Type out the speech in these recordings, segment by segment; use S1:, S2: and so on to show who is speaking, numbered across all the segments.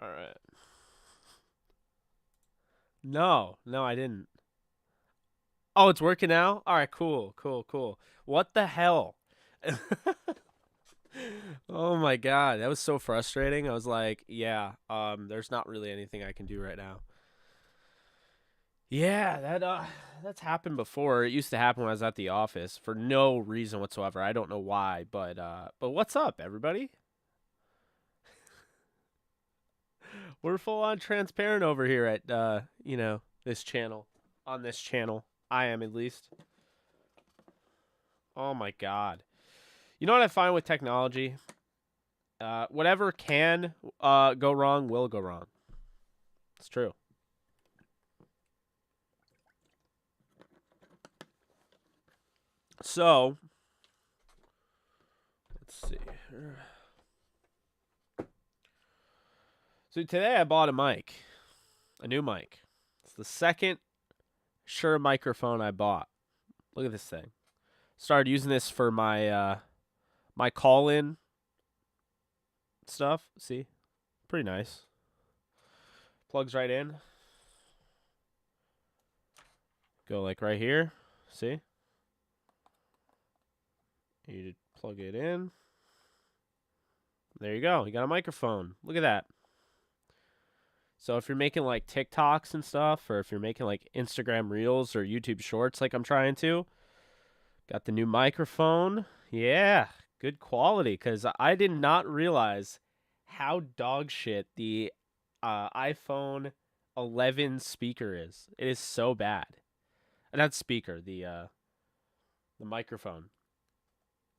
S1: All right. No, no, I didn't. Oh, it's working now? All right, cool, cool, cool. What the hell? Oh my god, that was so frustrating. I was like, yeah, there's not really anything I can do right now. Yeah, that's happened before. It used to happen when I was at the office for no reason whatsoever. I don't know why, but what's up, everybody? We're full on transparent over here at this channel. On this channel. I am at least. Oh my god. You know what I find with technology? Whatever can go wrong will go wrong. It's true. So, let's see. So today I bought a mic, a new mic. It's the second Shure microphone I bought. Look at this thing. Started using this for my call-in stuff. See, pretty nice. Plugs right in. Go like right here. See? You plug it in. There you go. You got a microphone. Look at that. So if you're making like TikToks and stuff, or if you're making like Instagram Reels or YouTube Shorts like I'm trying to, got the new microphone. Yeah, good quality, because I did not realize how dog shit the iPhone 11 speaker is. It is so bad. Not speaker, the microphone.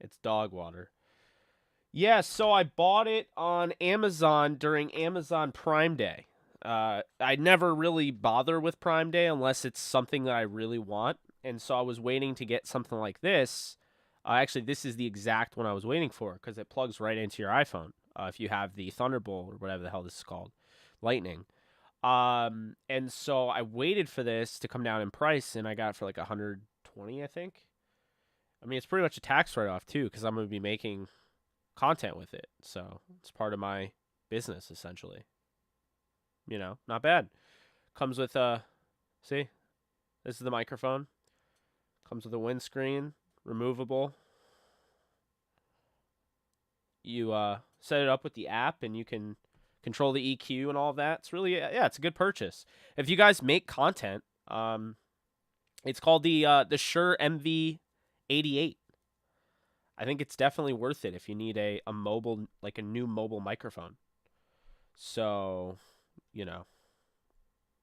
S1: It's dog water. Yeah, so I bought it on Amazon during Amazon Prime Day. I never really bother with Prime Day unless it's something that I really want. And so I was waiting to get something like this. Actually, this is the exact one I was waiting for because it plugs right into your iPhone if you have the Thunderbolt or whatever the hell this is called, Lightning. And so I waited for this to come down in price, and I got it for like 120, I think. I mean, it's pretty much a tax write-off too because I'm going to be making content with it. So it's part of my business essentially. Not bad. Comes with see, this is the microphone. Comes with a windscreen, removable. You set it up with the app, and you can control the EQ and all of that. It's really, yeah, it's a good purchase. If you guys make content, it's called the Shure MV88. I think it's definitely worth it if you need a mobile, like a new mobile microphone. So,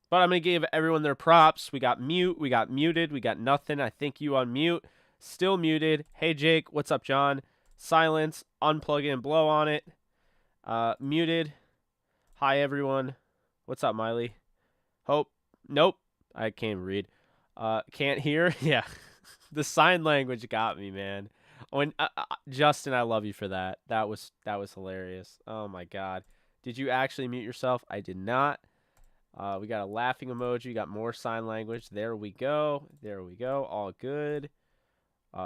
S1: But I'm going to give everyone their props. We got mute, we got muted, we got nothing. I think you on mute. Still muted. Hey, Jake. What's up, John? Silence. Unplug it and blow on it. Muted. Hi, everyone. What's up, Miley? Hope. Nope. I can't read. Can't hear. Yeah. The sign language got me, man. When Justin, I love you for that. That was hilarious. Oh my god. Did you actually mute yourself? I did not. We got a laughing emoji. Got more sign language. There we go. There we go. All good.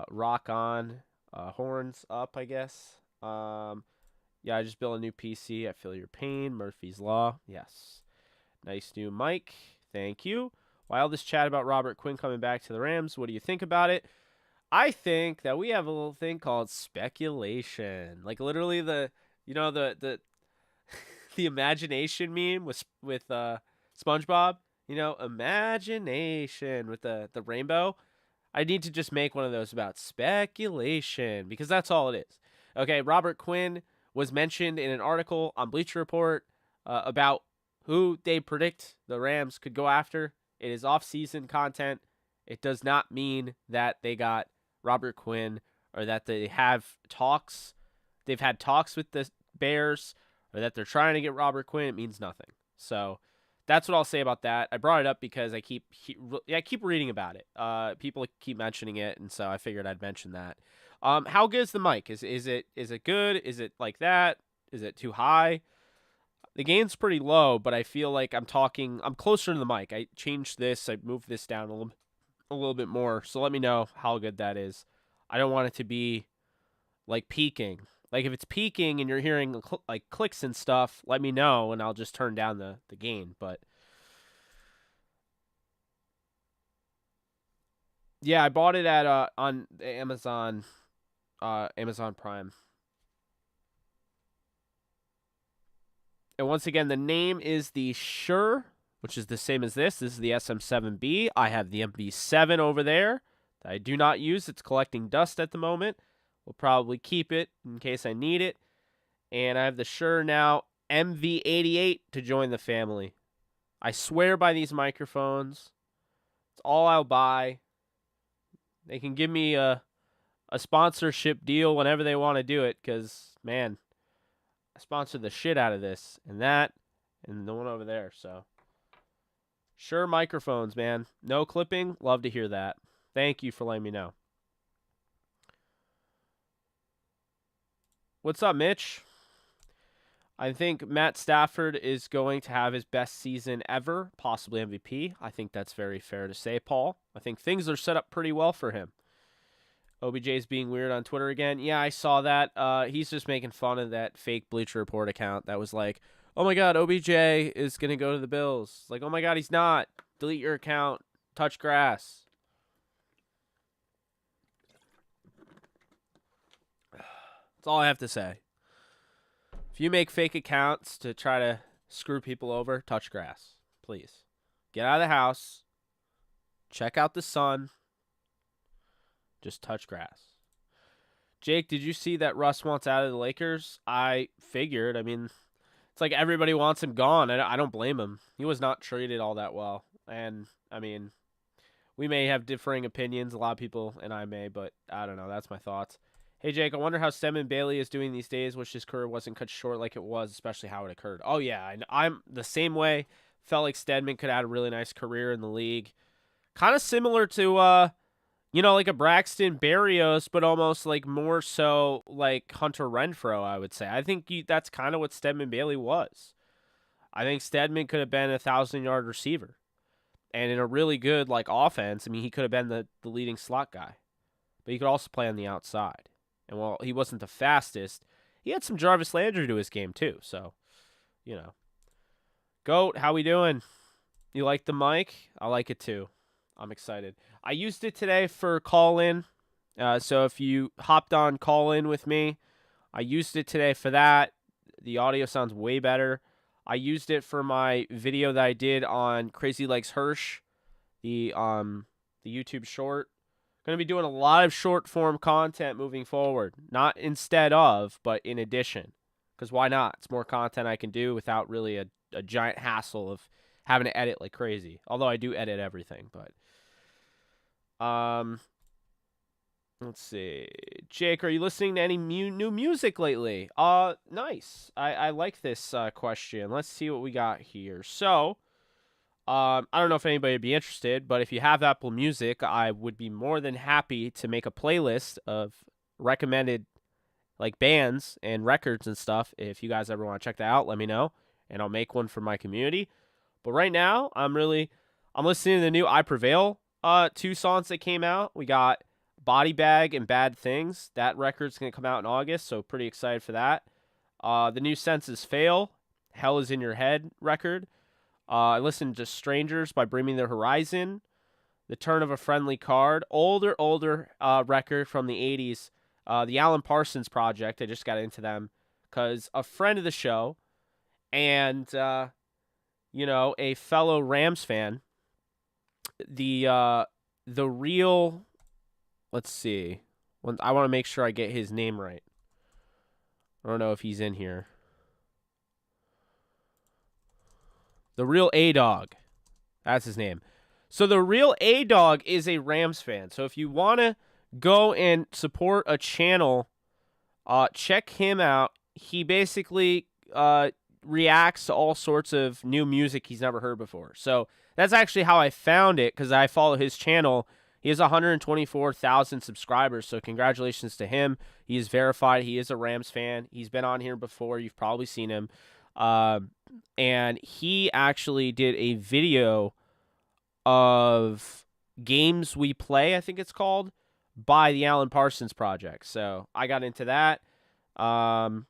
S1: Rock on. Horns up, I guess. Yeah, I just built a new PC. I feel your pain. Murphy's Law. Yes. Nice new mic. Thank you. Wildest chat about Robert Quinn coming back to the Rams. What do you think about it? I think that we have a little thing called speculation. Like literally the the imagination meme with SpongeBob. Imagination with the rainbow. I need to just make one of those about speculation because that's all it is. Okay, Robert Quinn was mentioned in an article on Bleacher Report about who they predict the Rams could go after. It is off-season content. It does not mean that they got Robert Quinn or that they have talks. They've had talks with the Bears or that they're trying to get Robert Quinn. It means nothing. So that's what I'll say about that. I brought it up because I keep reading about it. People keep mentioning it, and so I figured I'd mention that. How good is the mic? Is it good? Is it like that? Is it too high? The gain's pretty low, but I feel like I'm closer to the mic. I changed this. I moved this down a little bit more. So let me know how good that is. I don't want it to be like peaking. Like if it's peaking and you're hearing like clicks and stuff, let me know and I'll just turn down the gain. But yeah, I bought it at on Amazon Prime. And once again, the name is the Shure, which is the same as this. This is the SM7B. I have the MV7 over there that I do not use. It's collecting dust at the moment. We'll probably keep it in case I need it. And I have the Shure now MV88 to join the family. I swear by these microphones. It's all I'll buy. They can give me a sponsorship deal whenever they want to do it because, man, I sponsored the shit out of this and that and the one over there. So, Shure microphones, man. No clipping. Love to hear that. Thank you for letting me know. What's up, Mitch? I think Matt Stafford is going to have his best season ever, possibly MVP. I think that's very fair to say, Paul. I think things are set up pretty well for him. OBJ's being weird on Twitter again. Yeah, I saw that. He's just making fun of that fake Bleacher Report account that was like, oh my God, OBJ is going to go to the Bills. Like, oh my God, he's not. Delete your account. Touch grass. That's all I have to say. If you make fake accounts to try to screw people over, touch grass. Please. Get out of the house. Check out the sun. Just touch grass. Jake, did you see that Russ wants out of the Lakers? I figured. I mean, it's like everybody wants him gone. I don't blame him. He was not treated all that well. And, I mean, we may have differing opinions. A lot of people and I may, but I don't know. That's my thoughts. Hey, Jake, I wonder how Stedman Bailey is doing these days. Wish his career wasn't cut short like it was, especially how it occurred. Oh, yeah, I'm the same way. Felt like Stedman could have had a really nice career in the league. Kind of similar to, like a Braxton Berrios, but almost like more so like Hunter Renfroe, I would say. I think that's kind of what Stedman Bailey was. I think Stedman could have been a 1,000-yard receiver. And in a really good like offense, I mean, he could have been the leading slot guy. But he could also play on the outside. And while he wasn't the fastest, he had some Jarvis Landry to his game too. So, Goat, how we doing? You like the mic? I like it too. I'm excited. I used it today for call-in. So if you hopped on call-in with me, I used it today for that. The audio sounds way better. I used it for my video that I did on Crazy Legs Hirsch, the YouTube short. Going to be doing a lot of short-form content moving forward. Not instead of, but in addition. Because why not? It's more content I can do without really a giant hassle of having to edit like crazy. Although I do edit everything, but... let's see. Jake, are you listening to any new music lately? Nice. I like this question. Let's see what we got here. So... I don't know if anybody would be interested, but if you have Apple Music, I would be more than happy to make a playlist of recommended like bands and records and stuff. If you guys ever want to check that out, let me know, and I'll make one for my community. But right now, I'm listening to the new I Prevail 2 songs that came out. We got Body Bag and Bad Things. That record's going to come out in August, so pretty excited for that. The new Senses Fail, Hell Is In Your Head record. I listened to Strangers by Bring Me the Horizon, The Turn of a Friendly Card, older record from the 80s, the Alan Parsons Project. I just got into them because a friend of the show and, a fellow Rams fan, the real, let's see, I want to make sure I get his name right. I don't know if he's in here. The Real A-Dog. That's his name. So the Real A-Dog is a Rams fan. So if you want to go and support a channel, check him out. He basically reacts to all sorts of new music he's never heard before. So that's actually how I found it, because I follow his channel. He has 124,000 subscribers, so congratulations to him. He is verified. He is a Rams fan. He's been on here before. You've probably seen him. And he actually did a video of Games We Play, I think it's called, by the Alan Parsons Project. So I got into that. NF,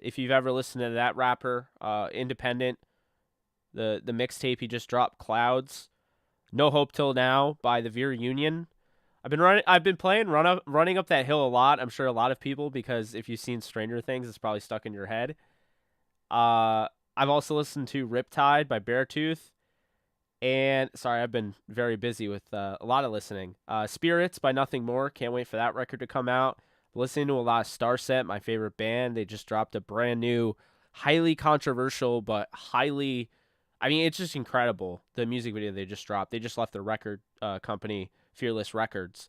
S1: if you've ever listened to that rapper, independent. The mixtape he just dropped, Clouds. No Hope Till Now by the Veer Union. I've been playing running up that hill a lot. I'm sure a lot of people, because if you've seen Stranger Things, it's probably stuck in your head. I've also listened to Riptide by Beartooth. And sorry, I've been very busy with a lot of listening. Spirits by Nothing More. Can't wait for that record to come out. Listening to a lot of Starset, my favorite band. They just dropped a brand new, highly controversial, but highly, I mean, it's just incredible. The music video they just dropped. They just left the record company, Fearless Records.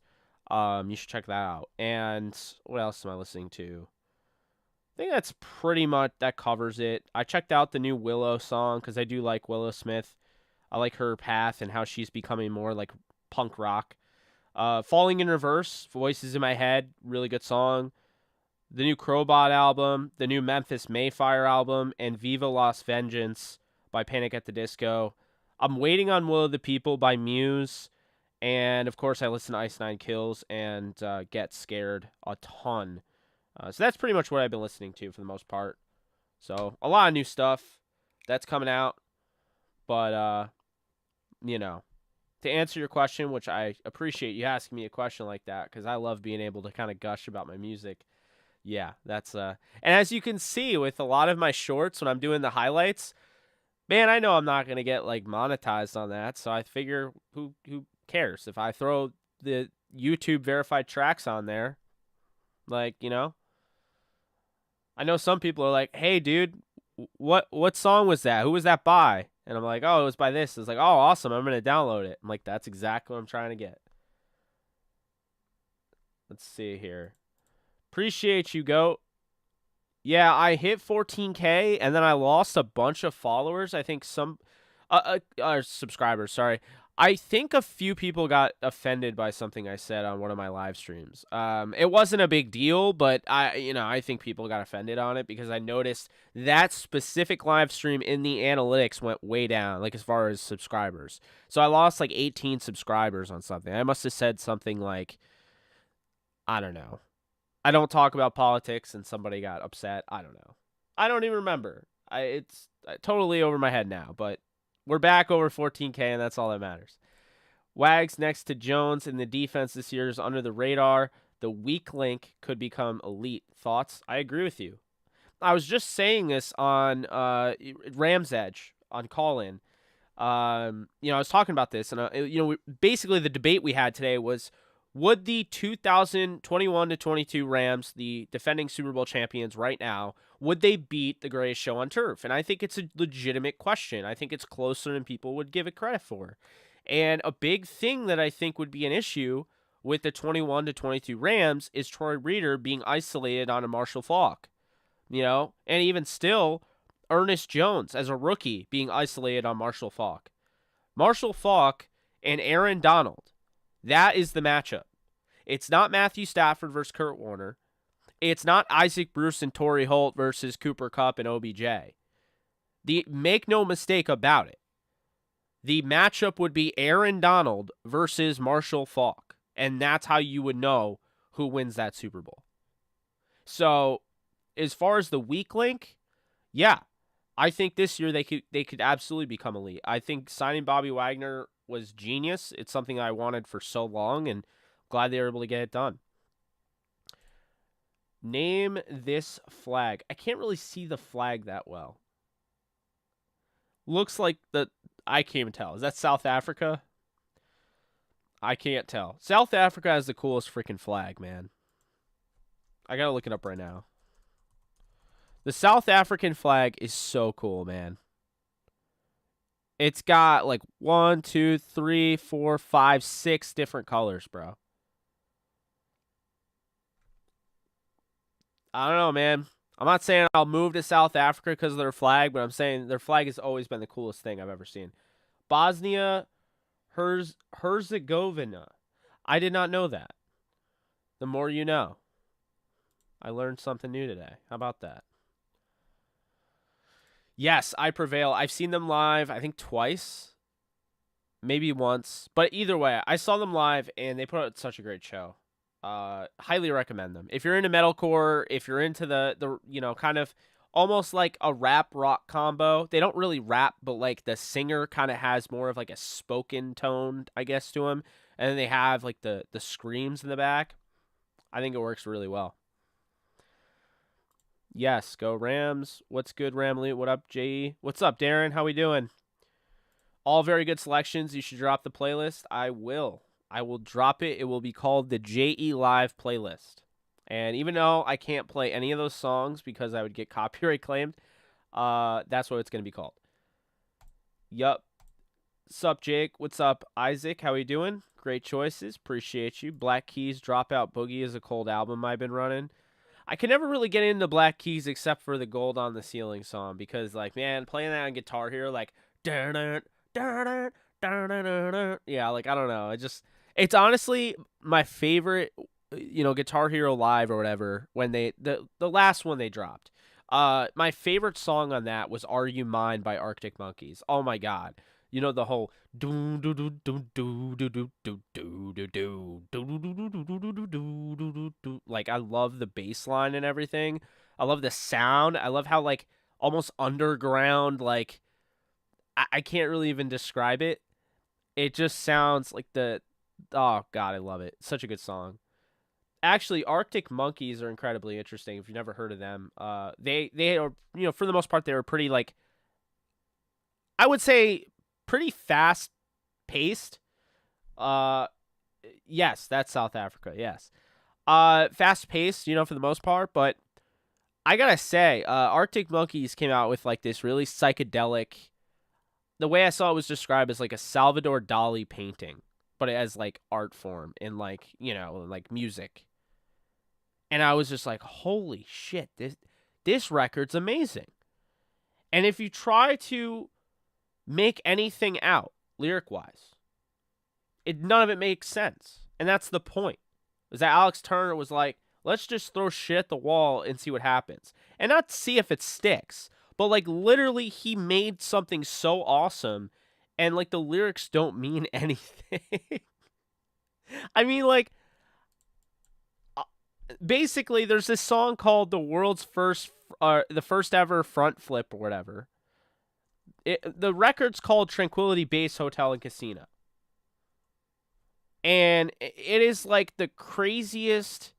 S1: You should check that out. And what else am I listening to? I think that's pretty much, that covers it. I checked out the new Willow song because I do like Willow Smith. I like her path and how she's becoming more like punk rock. Falling in Reverse, Voices in My Head, really good song. The new Crowbot album, the new Memphis Mayfire album, and Viva Las Vengeance by Panic at the Disco. I'm waiting on Will of the People by Muse. And, of course, I listen to Ice Nine Kills and Get Scared a ton. So that's pretty much what I've been listening to for the most part. So a lot of new stuff that's coming out. But, to answer your question, which I appreciate you asking me a question like that, because I love being able to kind of gush about my music. Yeah, that's and as you can see with a lot of my shorts when I'm doing the highlights, man, I know I'm not gonna get like monetized on that, so I figure who cares if I throw the YouTube verified tracks on there? Like, I know some people are like, "Hey, dude, what song was that? Who was that by?" And I'm like, "Oh, it was by this." It's like, "Oh, awesome. I'm going to download it." I'm like, "That's exactly what I'm trying to get." Let's see here. Appreciate you, Goat. Yeah, I hit 14K and then I lost a bunch of followers. I think subscribers, sorry. I think a few people got offended by something I said on one of my live streams. It wasn't a big deal, but I think people got offended on it because I noticed that specific live stream in the analytics went way down, like as far as subscribers. So I lost like 18 subscribers on something. I must have said something like, I don't know. I don't talk about politics and somebody got upset. I don't know. I don't even remember. It's totally over my head now, but we're back over 14K, and that's all that matters. Wags next to Jones in the defense this year is under the radar. The weak link could become elite. Thoughts? I agree with you. I was just saying this on Rams Edge on call-in. I was talking about this, and basically the debate we had today was, would the 2021-22 Rams, the defending Super Bowl champions right now, would they beat the Greatest Show on Turf? And I think it's a legitimate question. I think it's closer than people would give it credit for. And a big thing that I think would be an issue with the 21-22 Rams is Troy Reader being isolated on a Marshall Faulk. And even still, Ernest Jones as a rookie being isolated on Marshall Faulk. Marshall Faulk and Aaron Donald. That is the matchup. It's not Matthew Stafford versus Kurt Warner. It's not Isaac Bruce and Torrey Holt versus Cooper Kupp and OBJ. Make no mistake about it. The matchup would be Aaron Donald versus Marshall Faulk. And that's how you would know who wins that Super Bowl. So, as far as the weak link, yeah. I think this year they could absolutely become elite. I think signing Bobby Wagner was genius. It's something I wanted for so long, and glad they were able to get it done. Name this flag. I can't really see the flag that well. Looks like I can't even tell. Is that South Africa? I can't tell. South Africa has the coolest freaking flag, man. I gotta look it up right now. The South African flag is so cool, man. It's got like 1, 2, 3, 4, 5, 6 different colors, bro. I don't know, man. I'm not saying I'll move to South Africa because of their flag, but I'm saying their flag has always been the coolest thing I've ever seen. Bosnia Herzegovina. I did not know that. The more you know. I learned something new today. How about that? Yes, I Prevail. I've seen them live, I think twice. Maybe once. But either way, I saw them live, and they put out such a great show. Highly recommend them. If you're into metalcore, if you're into the kind of almost like a rap rock combo. They don't really rap, but like the singer kind of has more of like a spoken tone, I guess, to him. And then they have like the screams in the back. I think it works really well. Yes, go Rams. What's good, Ramley? What up, JE? What's up, Darren? How we doing? All very good selections. You should drop the playlist. I will. I will drop it. It will be called the JE Live playlist. And even though I can't play any of those songs because I would get copyright claimed, that's what it's going to be called. Yup. Sup, Jake? What's up, Isaac? How you doing? Great choices. Appreciate you. Black Keys Dropout Boogie is a cold album I've been running. I can never really get into Black Keys except for the Gold on the Ceiling song because, like, man, playing that on Guitar Hero, like, yeah, like, I don't know. It's honestly my favorite, Guitar Hero Live or whatever, when the last one they dropped. My favorite song on that was Are You Mine by Arctic Monkeys. Oh my God. You know the whole like I love the bass line and everything. I love the sound. I love how like almost underground, like I can't really even describe it. It just sounds like oh God, I love it. Such a good song. Actually, Arctic Monkeys are incredibly interesting if you've never heard of them. They are, for the most part they were pretty like I would say pretty fast paced. Yes, that's South Africa. Yes. Fast paced, for the most part, but I gotta say, Arctic Monkeys came out with like this really psychedelic. The way I saw it was described as like a Salvador Dali painting, but as like art form and like, like music. And I was just like, holy shit, this record's amazing. And if you try to make anything out lyric-wise, none of it makes sense. And that's the point. Is that Alex Turner was like, let's just throw shit at the wall and see what happens. And not see if it sticks, but like literally he made something so awesome and like the lyrics don't mean anything. I mean, like, basically there's this song called the first ever front flip or whatever. The record's called Tranquility Base Hotel and Casino. And it is like the craziest.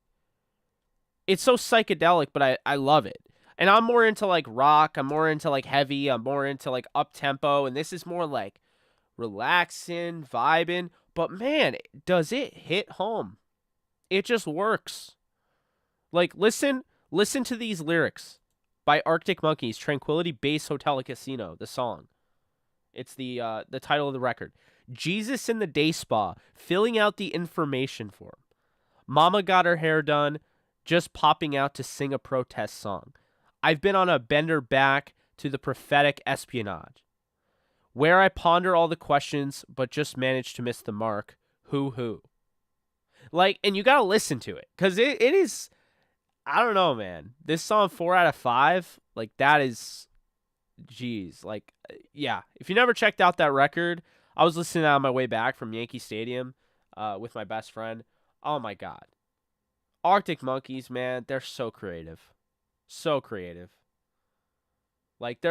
S1: It's so psychedelic, but I love it. And I'm more into like rock. I'm more into like heavy. I'm more into like up tempo. And this is more like relaxing, vibing. But man, does it hit home? It just works. Like listen to these lyrics by Arctic Monkeys, Tranquility Base Hotel and Casino, the song. It's the title of the record. Jesus in the day spa, filling out the information form. Mama got her hair done, just popping out to sing a protest song. I've been on a bender back to the prophetic espionage, where I ponder all the questions, but just managed to miss the mark. Who? Like, and you gotta listen to it, because it is, I don't know, man. This song, 4 out of 5, like, that is, geez, like, yeah. If you never checked out that record, I was listening on my way back from Yankee Stadium with my best friend. Oh, my God. Arctic Monkeys, man, they're so creative. So creative. Like,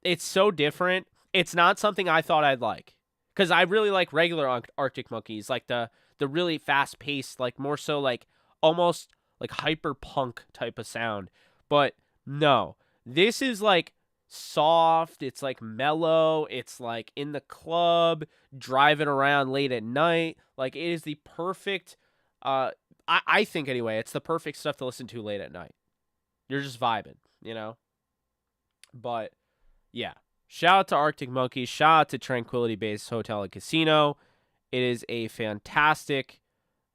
S1: it's so different. It's not something I thought I'd like. Because I really like regular Arctic Monkeys, like the really fast-paced, like more so like almost like hyper punk type of sound. But no, this is like soft, it's like mellow, it's like in the club, driving around late at night. Like it is the perfect I think anyway, it's the perfect stuff to listen to late at night. You're just vibing, But yeah. Shout out to Arctic Monkeys, shout out to Tranquility Base Hotel and Casino. It is a fantastic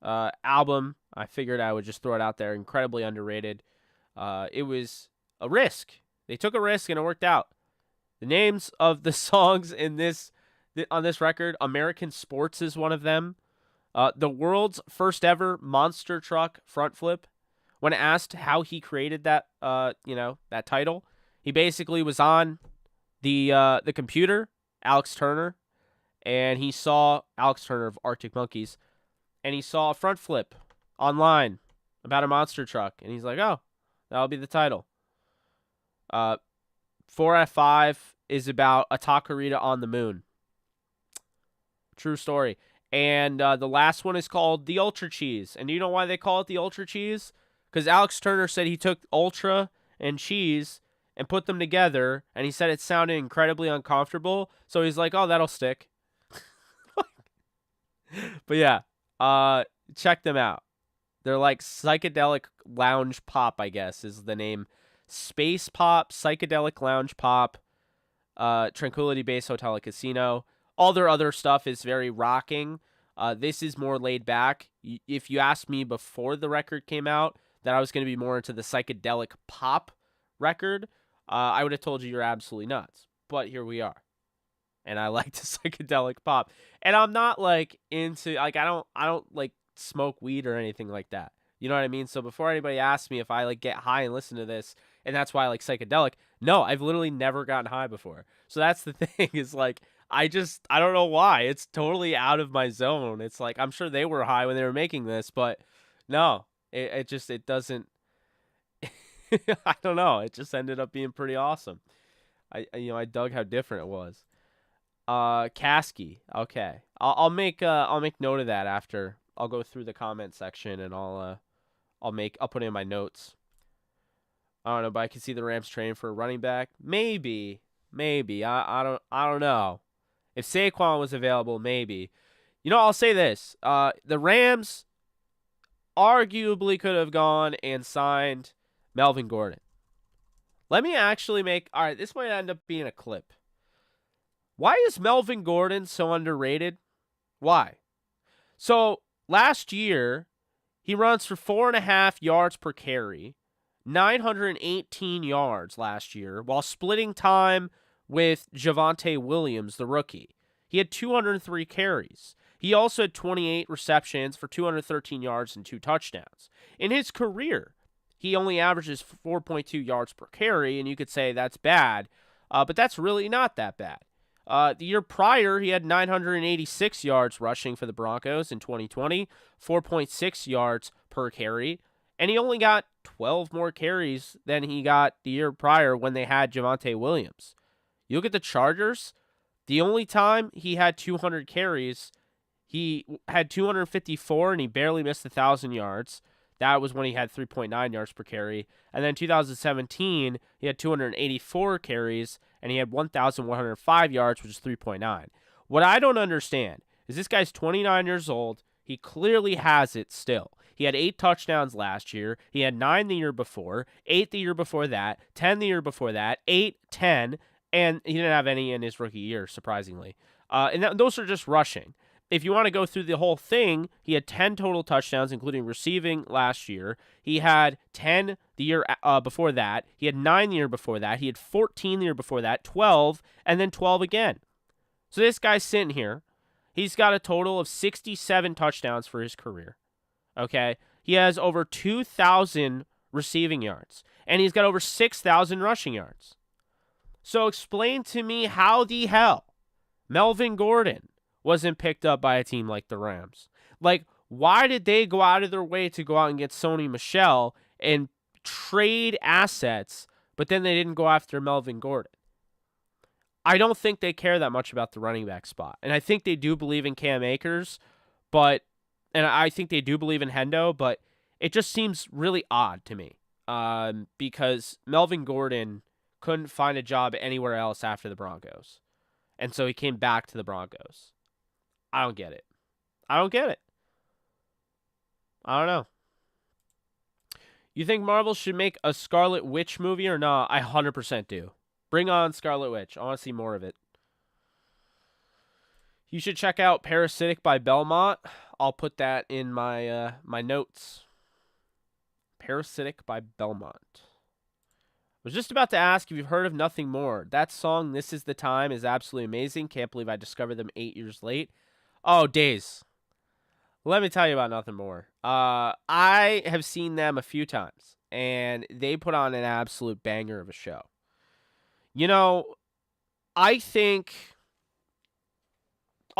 S1: album. I figured I would just throw it out there. Incredibly underrated. It was a risk. They took a risk and it worked out. The names of the songs on this record, American Sports is one of them. The world's first ever monster truck front flip. When asked how he created that, that title, he basically was on the computer, Alex Turner, and he saw Alex Turner of Arctic Monkeys, and he saw a front flip online about a monster truck. And he's like, oh, that'll be the title. 4 out of 5 is about a taqueria on the moon. True story. And the last one is called the Ultra Cheese. And do you know why they call it the Ultra Cheese? Because Alex Turner said he took Ultra and cheese and put them together, and he said it sounded incredibly uncomfortable. So he's like, oh, that'll stick. But yeah, check them out. They're like psychedelic lounge pop, I guess, is the name. Space pop, psychedelic lounge pop, Tranquility Base Hotel and Casino. All their other stuff is very rocking. This is more laid back. If you asked me before the record came out that I was going to be more into the psychedelic pop record, I would have told you you're absolutely nuts. But here we are. And I like the psychedelic pop. And I'm not like into like I don't like smoke weed or anything like that. You know what I mean? So before anybody asks me if I like get high and listen to this and that's why I like psychedelic, no, I've literally never gotten high before. So that's the thing is like I don't know why. It's totally out of my zone. It's like I'm sure they were high when they were making this, but no, it doesn't I don't know. It just ended up being pretty awesome. I dug how different it was. Kasky. Okay. I'll make note of that after. I'll go through the comment section and I'll put it in my notes. I don't know, but I can see the Rams training for a running back. Maybe. I don't know. If Saquon was available, maybe. You know, I'll say this. The Rams arguably could have gone and signed Melvin Gordon. Let me actually all right, this might end up being a clip. Why is Melvin Gordon so underrated? Why? So, last year, he runs for 4.5 yards per carry, 918 yards last year, while splitting time with Javonte Williams, the rookie. He had 203 carries. He also had 28 receptions for 213 yards and 2 touchdowns. In his career, he only averages 4.2 yards per carry, and you could say that's bad, but that's really not that bad. The year prior, he had 986 yards rushing for the Broncos in 2020, 4.6 yards per carry, and he only got 12 more carries than he got the year prior when they had Javonte Williams. You look at the Chargers, the only time he had 200 carries, he had 254 and he barely missed 1,000 yards. That was when he had 3.9 yards per carry. And then 2017, he had 284 carries and he had 1,105 yards, which is 3.9. What I don't understand is this guy's 29 years old. He clearly has it still. He had 8 touchdowns last year. He had 9 the year before, 8 the year before that, 10 the year before that, 8, 10, and he didn't have any in his rookie year, surprisingly. Those are just rushing. If you want to go through the whole thing, he had 10 total touchdowns, including receiving last year. He had 10 the year before that. He had 9 the year before that. He had 14 the year before that, 12, and then 12 again. So this guy's sitting here. He's got a total of 67 touchdowns for his career. Okay? He has over 2,000 receiving yards, and he's got over 6,000 rushing yards. So explain to me how the hell Melvin Gordon wasn't picked up by a team like the Rams. Like, why did they go out of their way to go out and get Sony Michel and trade assets, but then they didn't go after Melvin Gordon? I don't think they care that much about the running back spot. And I think they do believe in Cam Akers, and I think they do believe in Hendo, but it just seems really odd to me because Melvin Gordon couldn't find a job anywhere else after the Broncos. And so he came back to the Broncos. I don't get it. I don't know. You think Marvel should make a Scarlet Witch movie or not? I 100% do. Bring on Scarlet Witch. I want to see more of it. You should check out Parasitic by Belmont. I'll put that in my my notes. Parasitic by Belmont. I was just about to ask if you've heard of Nothing More. That song, This Is the Time, is absolutely amazing. Can't believe I discovered them 8 years late. Oh, days. Let me tell you about Nothing More. I have seen them a few times, and they put on an absolute banger of a show. You know, I'll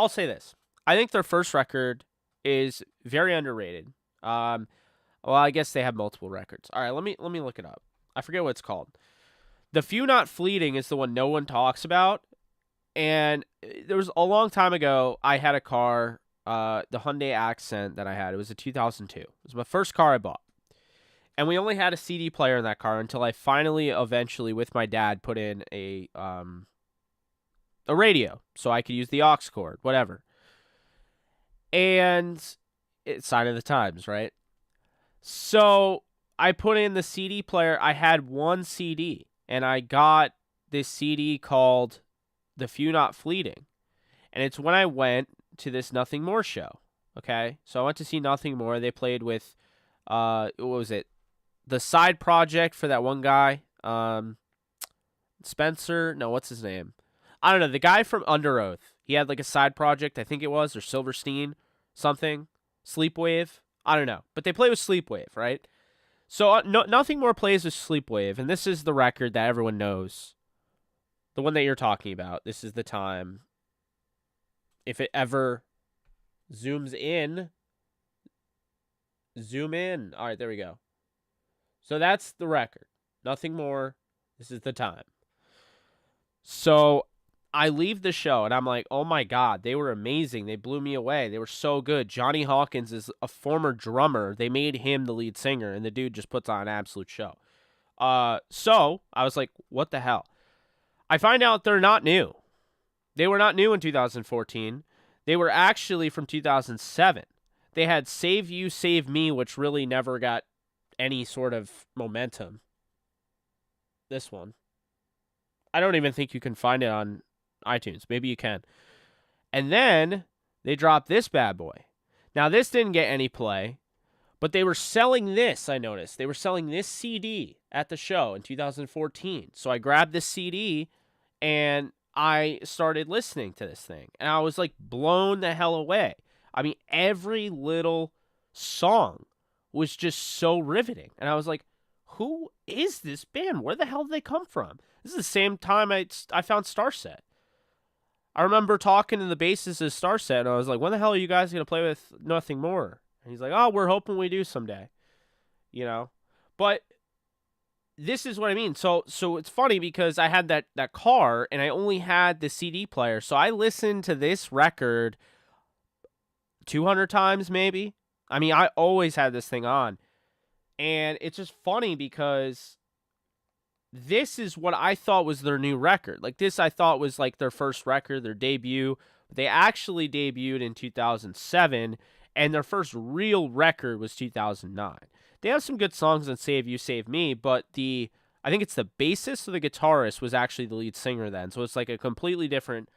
S1: say this. I think their first record is very underrated. Well, I guess they have multiple records. All right, let me look it up. I forget what it's called. The Few Not Fleeting is the one no one talks about. And there was a long time ago, I had a car, the Hyundai Accent that I had. It was a 2002. It was my first car I bought. And we only had a CD player in that car until I finally, eventually, with my dad, put in a radio so I could use the aux cord, whatever. And it's sign of the times, right? So I put in the CD player. I had one CD, and I got this CD called The Few Not Fleeting. And it's when I went to this Nothing More show. Okay? So I went to see Nothing More. They played with, what was it? The side project for that one guy. Spencer. No, what's his name? I don't know. The guy from Under Oath. He had like a side project, I think it was, or Silverstein, something. Sleepwave. I don't know. But they play with Sleepwave, right? So Nothing More plays with Sleepwave. And this is the record that everyone knows. The one that you're talking about. This is the time. If it ever zooms in. Zoom in. All right, there we go. So that's the record. Nothing More. This is the time. So I leave the show, and I'm like, oh, my God. They were amazing. They blew me away. They were so good. Johnny Hawkins is a former drummer. They made him the lead singer, and the dude just puts on an absolute show. So I was like, what the hell? I find out they're not new. They were not new in 2014. They were actually from 2007. They had Save You, Save Me, which really never got any sort of momentum. This one. I don't even think you can find it on iTunes. Maybe you can. And then they dropped this bad boy. Now, this didn't get any play, but they were selling this, I noticed. They were selling this CD at the show in 2014. So I grabbed this CD and I started listening to this thing. And I was like blown the hell away. I mean, every little song was just so riveting. And I was like, who is this band? Where the hell did they come from? This is the same time I found Starset. I remember talking to the bassist of Starset, and I was like, when the hell are you guys going to play with Nothing More? And he's like, oh, we're hoping we do someday. You know? But this is what I mean. So it's funny because I had that car, and I only had the CD player. So I listened to this record 200 times maybe. I mean, I always had this thing on. And it's just funny because this is what I thought was their new record. Like, this I thought was like their first record, their debut. But they actually debuted in 2007, and their first real record was 2009. They have some good songs on Save You, Save Me, but I think it's the bassist or the guitarist was actually the lead singer then. So it's like a completely different,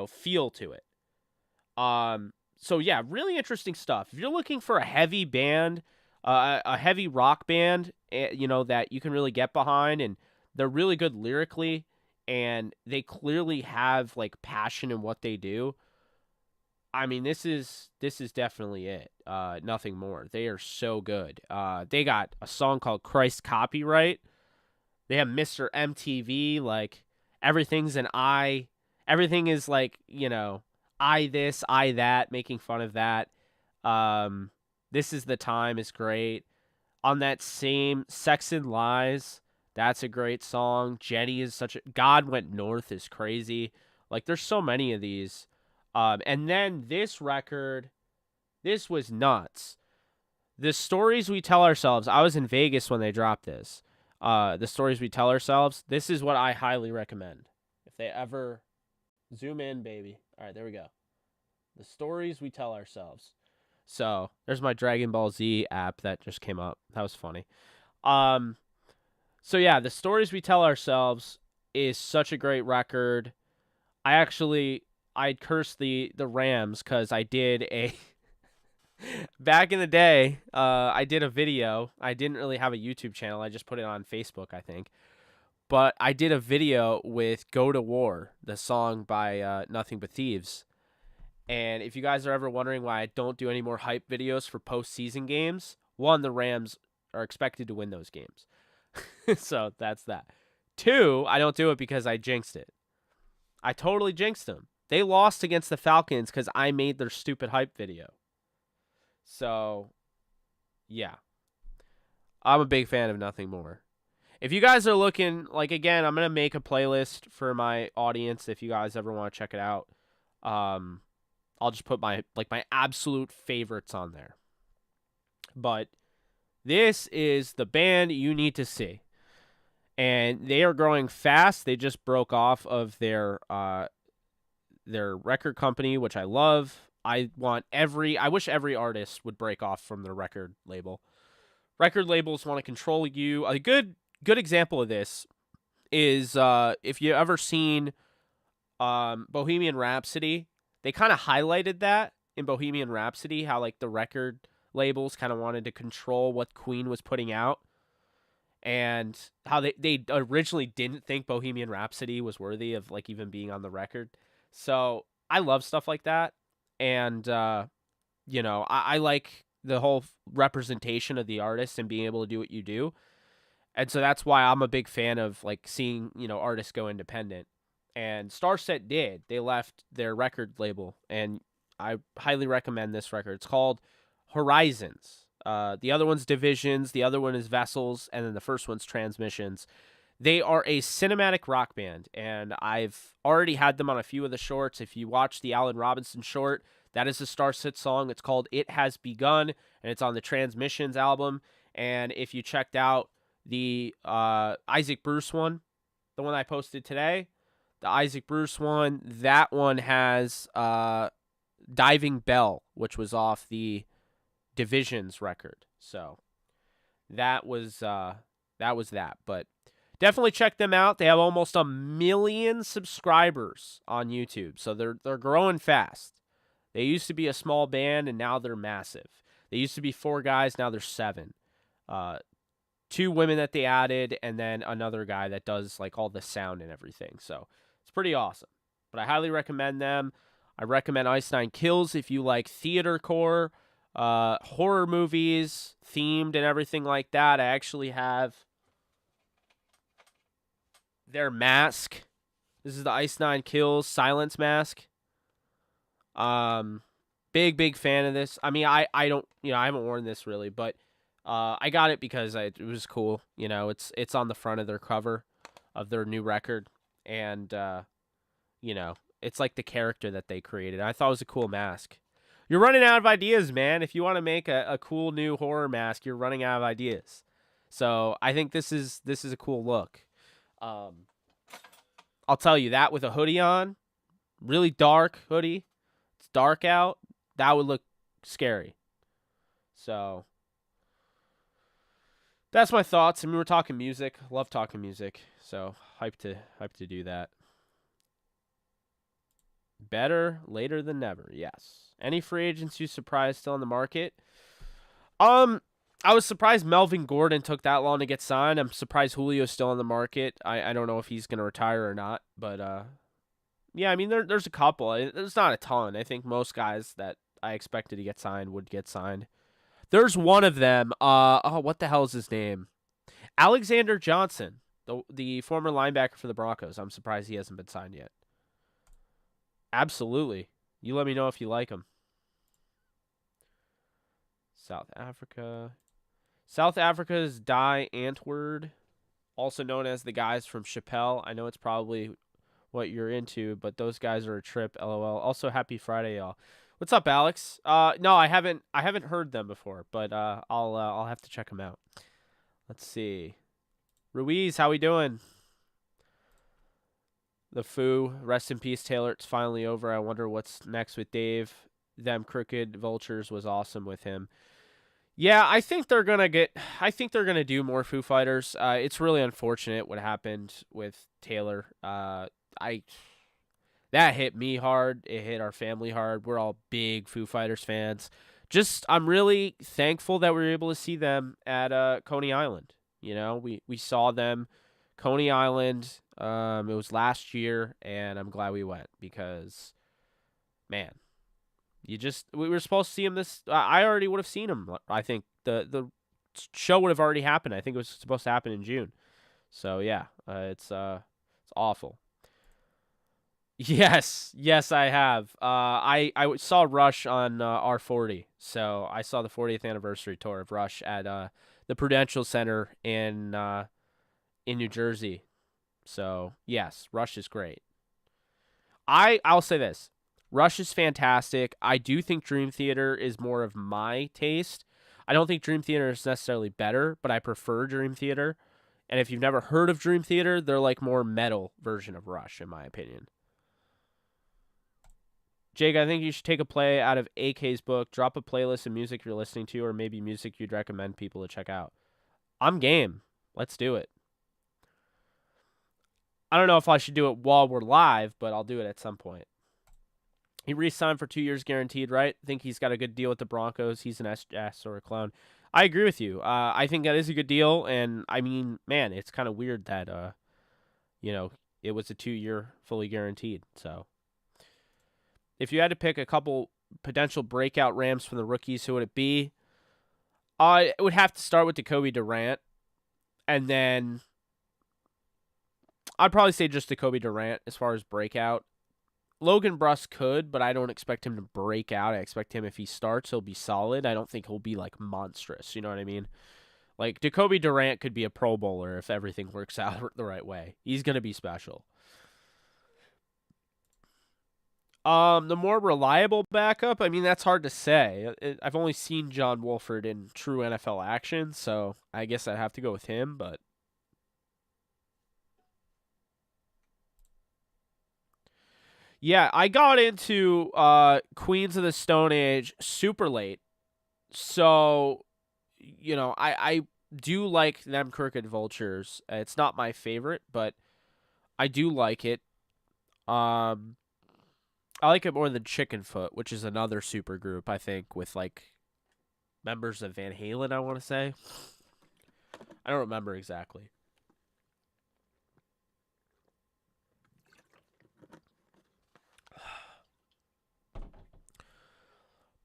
S1: feel to it. So yeah, really interesting stuff. If you're looking for a heavy band, a heavy rock band, that you can really get behind, and they're really good lyrically, and they clearly have like passion in what they do. I mean, this is definitely it. Nothing More. They are so good. They got a song called Christ Copyright. They have Mr. MTV, like everything's an I. Everything is like, I this, I that, making fun of that. This Is the Time is great. On that same Sex and Lies, that's a great song. Jenny is God Went North is crazy. Like, there's so many of these. And then this record, this was nuts. The Stories We Tell Ourselves. I was in Vegas when they dropped this. The Stories We Tell Ourselves. This is what I highly recommend. If they ever zoom in, baby. All right, there we go. The Stories We Tell Ourselves. So there's my Dragon Ball Z app that just came up. That was funny. So yeah, The Stories We Tell Ourselves is such a great record. I cursed the Rams because I did a back in the day. I did a video. I didn't really have a YouTube channel. I just put it on Facebook, I think. But I did a video with "Go to War," the song by Nothing But Thieves. And if you guys are ever wondering why I don't do any more hype videos for postseason games, one, the Rams are expected to win those games. So that's that. Two, I don't do it because I jinxed it. I totally jinxed them. They lost against the Falcons because I made their stupid hype video. So Yeah. I'm a big fan of Nothing More. If you guys are looking, like, again, I'm going to make a playlist for my audience if you guys ever want to check it out. Um, I'll just put my absolute favorites on there. But this is the band you need to see. And they are growing fast. They just broke off of their record company, which I love. I wish every artist would break off from their record label. Record labels want to control you. A good example of this is if you ever seen Bohemian Rhapsody, they kind of highlighted that in Bohemian Rhapsody, how like the record labels kind of wanted to control what Queen was putting out, and how they originally didn't think Bohemian Rhapsody was worthy of like even being on the record. So I love stuff like that, and I like the whole representation of the artist and being able to do what you do. And so that's why I'm a big fan of like seeing, artists go independent. And Starset did. They left their record label, and I highly recommend this record. It's called Horizons. The other one's Divisions, the other one is Vessels, and then the first one's Transmissions. They are a cinematic rock band, and I've already had them on a few of the shorts. If you watch the Alan Robinson short, that is a Starset song. It's called It Has Begun, and it's on the Transmissions album. And if you checked out the Isaac Bruce one, the one I posted today, the Isaac Bruce one, that one has Diving Bell, which was off the Divisions record. So that was that. But definitely check them out. They have almost 1 million subscribers on YouTube, so they're growing fast. They used to be a small band, and now they're massive. They used to be 4 guys, now they're 7. 2 women that they added, and then another guy that does like all the sound and everything. So it's pretty awesome. But I highly recommend them. I recommend Ice Nine Kills if you like theatercore, horror movies, themed and everything like that. I actually have their mask. This is the Ice Nine Kills Silence mask. Big fan of this. I mean, I don't, I haven't worn this really, but I got it because it was cool. It's on the front of their cover of their new record, and it's like the character that they created. I thought it was a cool mask. You're running out of ideas, man. If you want to make a cool new horror mask, you're running out of ideas. So I think this is a cool look. I'll tell you that with a hoodie on, really dark hoodie. It's dark out. That would look scary. So that's my thoughts. I mean, we're talking music. Love talking music. So hyped to do that. Better later than never. Yes. Any free agents you surprised still on the market? I was surprised Melvin Gordon took that long to get signed. I'm surprised Julio's still on the market. I don't know if he's going to retire or not, but yeah, I mean there's a couple. There's not a ton. I think most guys that I expected to get signed would get signed. There's one of them. What the hell is his name? Alexander Johnson, the former linebacker for the Broncos. I'm surprised he hasn't been signed yet. Absolutely. You let me know if you like him. South Africa's Die Antwoord, also known as the guys from Chappelle. I know it's probably what you're into, but those guys are a trip. LOL. Also, happy Friday, y'all. What's up, Alex? No, I haven't heard them before, but I'll have to check them out. Let's see. Ruiz, how we doing? The Foo, rest in peace, Taylor. It's finally over. I wonder what's next with Dave. Them Crooked Vultures was awesome with him. Yeah, I think they're gonna do more Foo Fighters. It's really unfortunate what happened with Taylor. That hit me hard. It hit our family hard. We're all big Foo Fighters fans. I'm really thankful that we were able to see them at Coney Island. We saw them, Coney Island. It was last year, and I'm glad we went because, man, we were supposed to see him this. I already would have seen him. I think the show would have already happened. I think it was supposed to happen in June. So yeah, it's awful. Yes, I have. I saw Rush on R40, so I saw the 40th anniversary tour of Rush at the Prudential Center in New Jersey. So yes, Rush is great. I'll say this, Rush is fantastic. I do think Dream Theater is more of my taste. I don't think Dream Theater is necessarily better, but I prefer Dream Theater. And if you've never heard of Dream Theater, they're like more metal version of Rush, in my opinion. Jake, I think you should take a play out of AK's book, drop a playlist of music you're listening to, or maybe music you'd recommend people to check out. I'm game. Let's do it. I don't know if I should do it while we're live, but I'll do it at some point. He re-signed for 2 years guaranteed, right? I think he's got a good deal with the Broncos. He's an S or a clone. I agree with you. I think that is a good deal, and I mean, man, it's kind of weird that you know, it was a 2 year fully guaranteed. So, if you had to pick a couple potential breakout Rams from the rookies, who would it be? It would have to start with Jacoby Durant, and then I'd probably say just Jacoby Durant as far as breakout. Logan Bruss could, but I don't expect him to break out. I expect him, if he starts, he'll be solid. I don't think he'll be like monstrous. You know what I mean? Like Jacoby Durant could be a Pro Bowler if everything works out the right way. He's gonna be special. The more reliable backup, I mean, that's hard to say. I've only seen John Wolford in true NFL action, so I guess I'd have to go with him. But yeah, I got into Queens of the Stone Age super late, so I do like them Crooked Vultures. It's not my favorite, but I do like it. Um, I like it more than Chickenfoot, which is another super group, I think, with like members of Van Halen, I want to say. I don't remember exactly.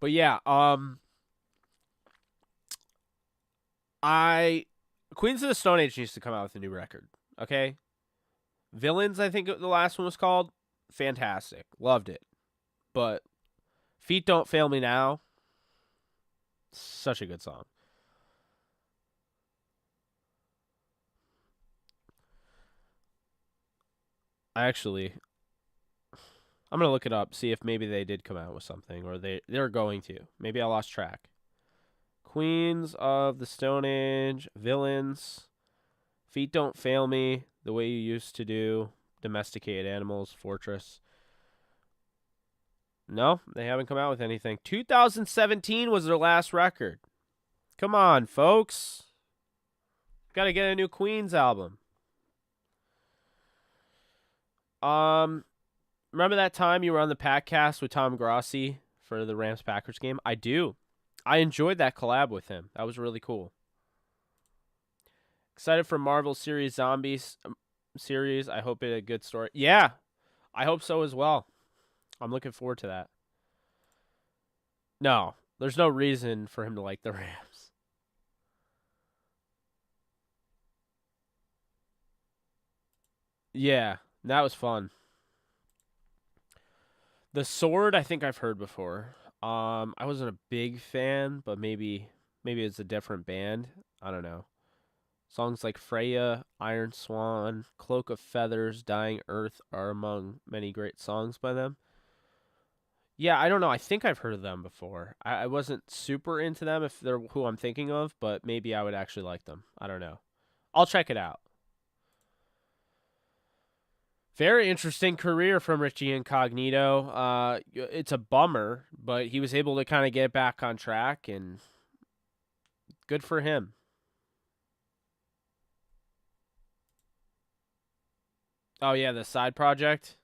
S1: But yeah, I Queens of the Stone Age needs to come out with a new record. Okay? Villains, I think the last one was called. Fantastic. Loved it. But Feet Don't Fail Me Now, such a good song. I'm gonna look it up, see if maybe they did come out with something, or they're going to. Maybe I lost track. Queens of the Stone Age, Villains, Feet Don't Fail Me, The Way You Used to Do, Domesticated Animals, Fortress. No, they haven't come out with anything. 2017 was their last record. Come on, folks. Got to get a new Queens album. Remember that time you were on the Packcast with Tom Grossi for the Rams Packers game? I do. I enjoyed that collab with him. That was really cool. Excited for Marvel series Zombies series. I hope it's a good story. Yeah, I hope so as well. I'm looking forward to that. No, there's no reason for him to like the Rams. Yeah, that was fun. The Sword, I think I've heard before. I wasn't a big fan, but maybe it's a different band. I don't know. Songs like Freya, Iron Swan, Cloak of Feathers, Dying Earth are among many great songs by them. Yeah, I don't know. I think I've heard of them before. I wasn't super into them if they're who I'm thinking of, but maybe I would actually like them. I don't know. I'll check it out. Very interesting career from Richie Incognito. It's a bummer, but he was able to kind of get back on track, and good for him. Oh yeah, the side project,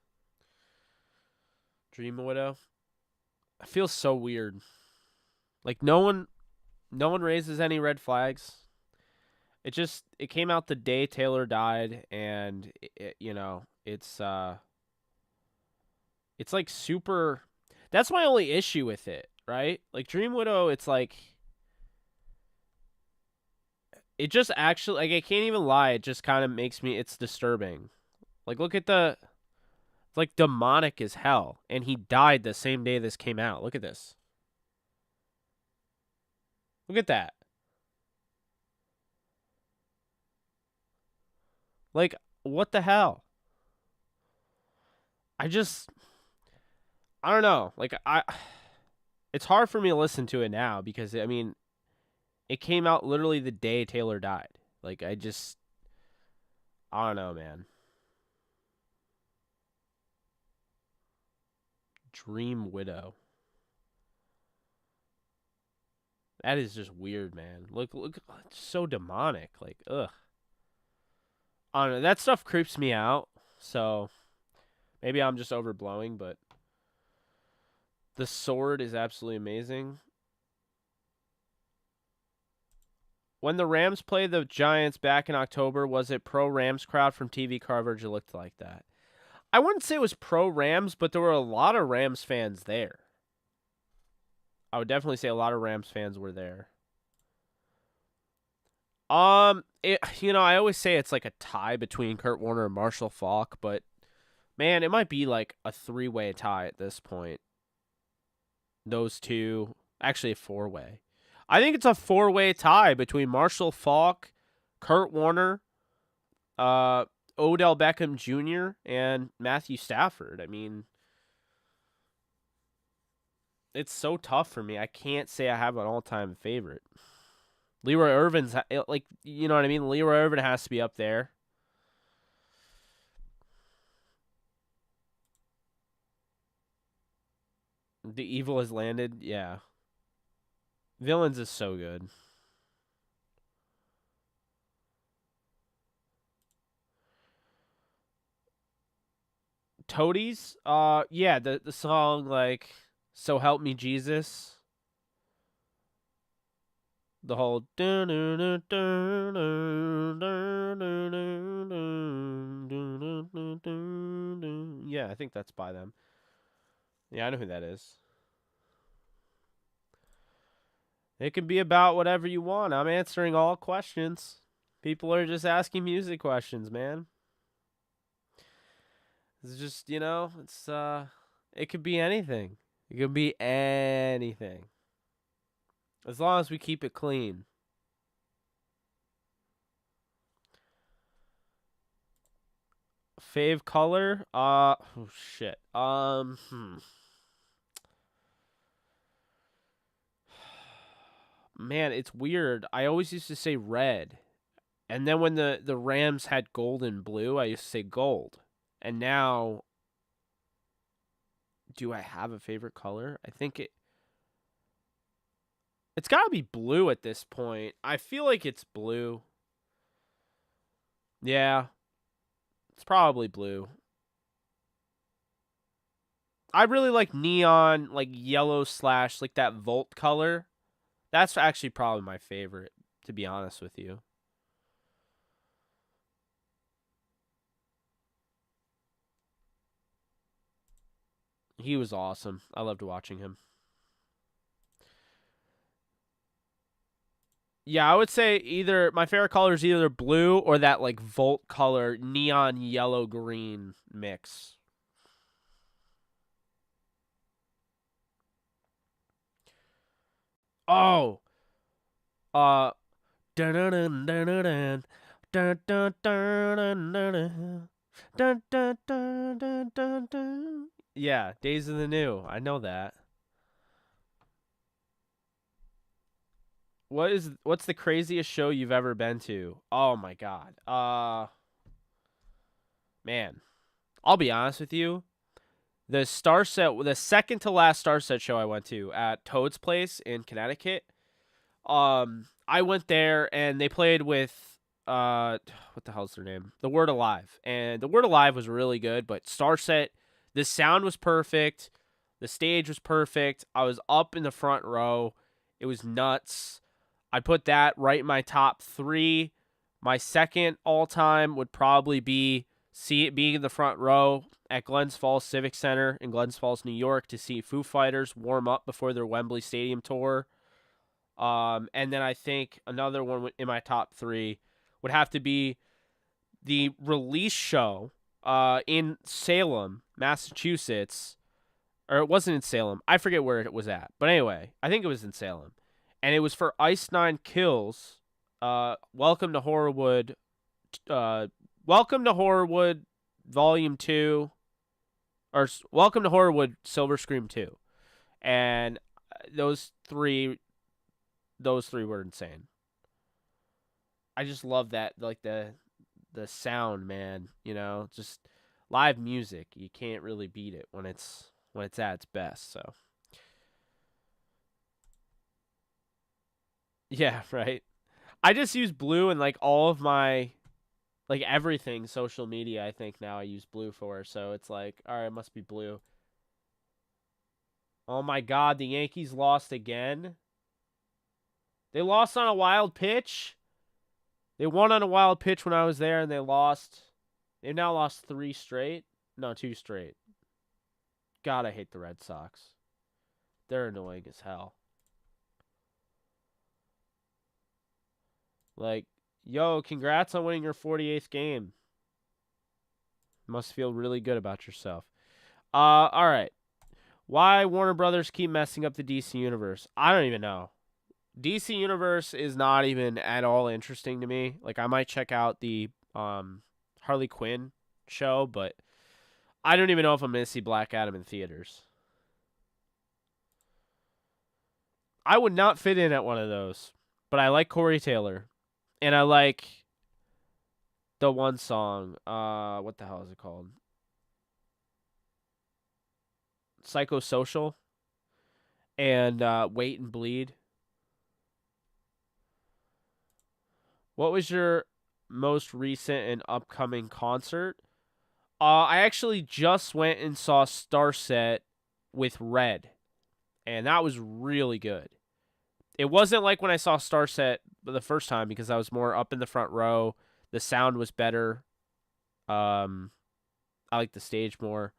S1: Dream Widow. It feels so weird. Like no one raises any red flags. It came out the day Taylor died, and it's like super. That's my only issue with it, right? Like Dream Widow, it's like it just actually, like, I can't even lie. It just kind of makes me. It's disturbing. Like look at It's like demonic as hell. And he died the same day this came out. Look at this. Look at that. Like, what the hell? I don't know. Like, it's hard for me to listen to it now because, I mean, it came out literally the day Taylor died. Like, I don't know, man. Dream Widow. That is just weird, man. Look, it's so demonic. Like, ugh. I don't know. That stuff creeps me out. So maybe I'm just overblowing, but the sword is absolutely amazing. When the Rams played the Giants back in October, was it pro Rams crowd from TV coverage? It looked like that. I wouldn't say it was pro Rams, but there were a lot of Rams fans there. I would definitely say a lot of Rams fans were there. I always say it's like a tie between Kurt Warner and Marshall Faulk, but man, it might be like a 3-way tie at this point. Those two, actually a 4-way. I think it's a 4-way tie between Marshall Faulk, Kurt Warner, Odell Beckham Jr., and Matthew Stafford. I mean, it's so tough for me. I can't say I have an all-time favorite. Leroy Irvin's, like, you know what I mean? Leroy Irvin has to be up there. The Evil Has Landed, yeah. Villains is so good. Toadies, yeah, the song, like, So Help Me Jesus. The whole yeah, I think that's by them. Yeah, I know who that is. It can be about whatever you want. I'm answering all questions. People are just asking music questions, man. It's just, it could be anything. It could be anything. As long as we keep it clean. Fave color? Oh shit. Man, it's weird. I always used to say red. And then when the Rams had gold and blue, I used to say gold. And now, do I have a favorite color? I think it's got to be blue at this point. I feel like it's blue. Yeah. It's probably blue. I really like neon, like yellow / like that Volt color. That's actually probably my favorite, to be honest with you. He was awesome. I loved watching him. Yeah, I would say either my favorite color is either blue or that like Volt color, neon yellow green mix. Oh, uh, dun dun dun dun dun dun dun dun dun dun dun dun dun dun dun. Yeah, Days of the New. I know that. What's the craziest show you've ever been to? Oh my god. Man, I'll be honest with you. The second to last Star Set show I went to at Toad's Place in Connecticut. I went there and they played with what the hell's their name? The Word Alive. And the Word Alive was really good, but Star Set, the sound was perfect, the stage was perfect. I was up in the front row. It was nuts. I'd put that right in my top 3. My second all time would probably be being in the front row at Glens Falls Civic Center in Glens Falls, New York, to see Foo Fighters warm up before their Wembley Stadium tour. And then I think another one in my top 3 would have to be the release show in Salem, Massachusetts, or it wasn't in Salem. I forget where it was at, but anyway, I think it was in Salem, and it was for Ice Nine Kills. Welcome to Horrorwood. Uh, Welcome to Horrorwood, Volume 2, or Welcome to Horrorwood, Silver Scream 2, and those three were insane. I just love that, like the sound, man. You know, just live music. You can't really beat it when it's at its best. So yeah, right. I just use Blue in like all of my like everything social media. I think now I use Blue for. So it's like, all right, it must be Blue. Oh my God, the Yankees lost again. They lost on a wild pitch. They won on a wild pitch when I was there, and they lost. They've now lost 3 straight. No, 2 straight. God, I hate the Red Sox. They're annoying as hell. Like, yo, congrats on winning your 48th game. Must feel really good about yourself. All right. Why Warner Brothers keep messing up the DC universe? I don't even know. DC universe is not even at all interesting to me. Like, I might check out the Harley Quinn show, but I don't even know if I'm going to see Black Adam in theaters. I would not fit in at one of those, but I like Corey Taylor, and I like the one song. What the hell is it called? Psychosocial and Wait and Bleed. What was your most recent and upcoming concert? I actually just went and saw Starset with Red, and that was really good. It wasn't like when I saw Starset the first time because I was more up in the front row. The sound was better. I like the stage more.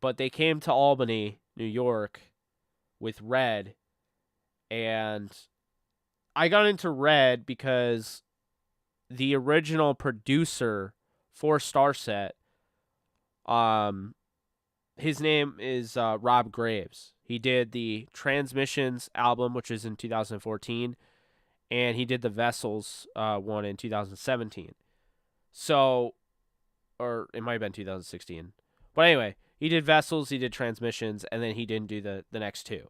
S1: But they came to Albany, New York, with Red, and I got into Red because the original producer for Starset, his name is Rob Graves. He did the Transmissions album, which is in 2014, and he did the Vessels one in 2017. So, or it might have been 2016. But anyway, he did Vessels, he did Transmissions, and then he didn't do the next 2.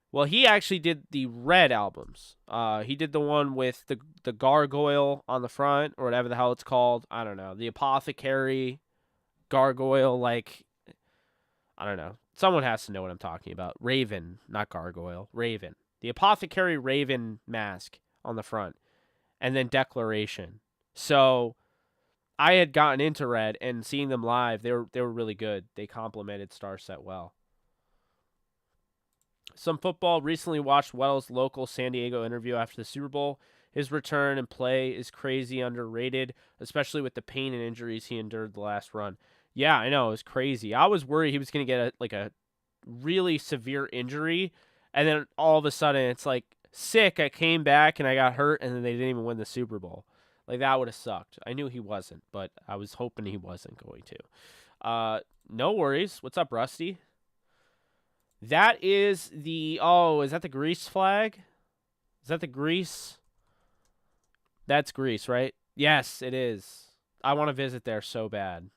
S1: Well, he actually did the Red albums. He did the one with the gargoyle on the front, or whatever the hell it's called. I don't know. The Apothecary gargoyle, like, I don't know. Someone has to know what I'm talking about. Raven, not gargoyle. Raven. The Apothecary Raven mask on the front. And then Declaration. So I had gotten into Red, and seeing them live, they were really good. They complemented Starset well. Some football. Recently watched Weddle's local San Diego interview after the Super Bowl. His return and play is crazy underrated, especially with the pain and injuries he endured the last run. Yeah, I know, it was crazy. I was worried he was going to get a really severe injury, and then all of a sudden it's like, sick, I came back and I got hurt, and then they didn't even win the Super Bowl. Like, that would have sucked. I knew he wasn't, but I was hoping he wasn't going to. No worries. What's up, Rusty? That is the... Oh, is that the Greece flag? Is that the Greece? That's Greece, right? Yes, it is. I want to visit there so bad.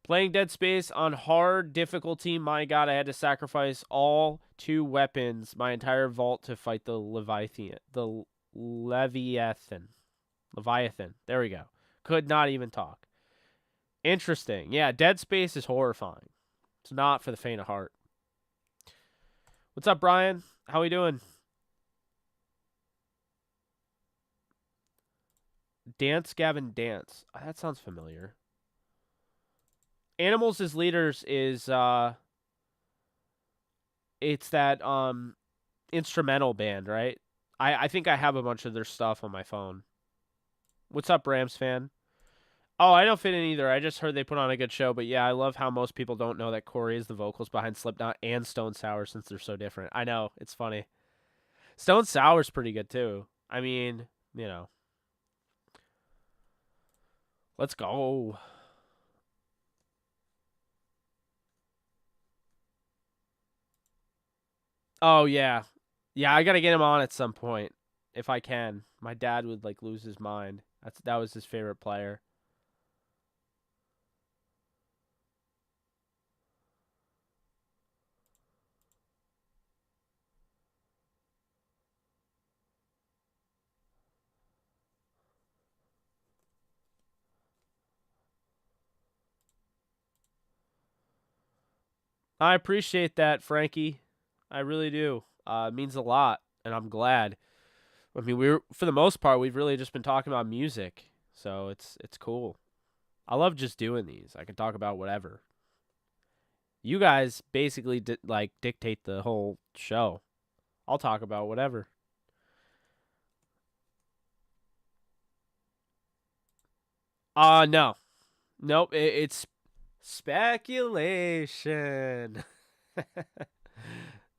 S1: Playing Dead Space on hard difficulty, my God, I had to sacrifice all 2 weapons, my entire vault to fight the Leviathan. The Leviathan. There we go. Could not even talk. Interesting. Yeah, Dead Space is horrifying. It's not for the faint of heart. What's up, Brian? How we doing? Dance, Gavin, Dance. That sounds familiar. Animals as Leaders is it's that instrumental band, right? I think I have a bunch of their stuff on my phone. What's up, Rams fan? Oh, I don't fit in either. I just heard they put on a good show, but yeah, I love how most people don't know that Corey is the vocals behind Slipknot and Stone Sour since they're so different. I know, it's funny. Stone Sour's pretty good too. I mean, you know. Let's go. Oh yeah. Yeah, I gotta get him on at some point. If I can. My dad would like lose his mind. That was his favorite player. I appreciate that, Frankie. I really do. It means a lot, and I'm glad. I mean, for the most part, we've really just been talking about music, so it's cool. I love just doing these. I can talk about whatever. You guys basically like dictate the whole show. I'll talk about whatever. No, nope. It's speculation.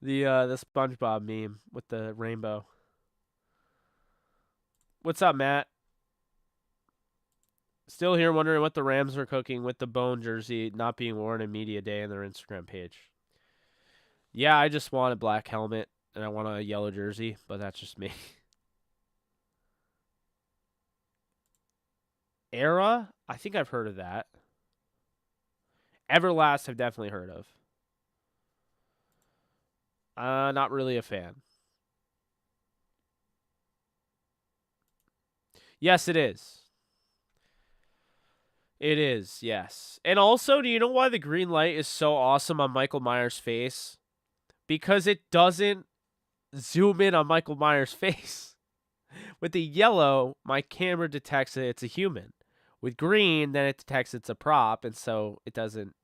S1: The SpongeBob meme with the rainbow. What's up, Matt? Still here wondering what the Rams are cooking with the bone jersey not being worn in media day on their Instagram page. Yeah, I just want a black helmet and I want a yellow jersey, but that's just me. Era? I think I've heard of that. Everlast I've definitely heard of. Not really a fan. Yes, it is. It is, yes. And also, do you know why the green light is so awesome on Michael Myers' face? Because it doesn't zoom in on Michael Myers' face. With the yellow, my camera detects that it's a human. With green, then it detects it's a prop, and so it doesn't,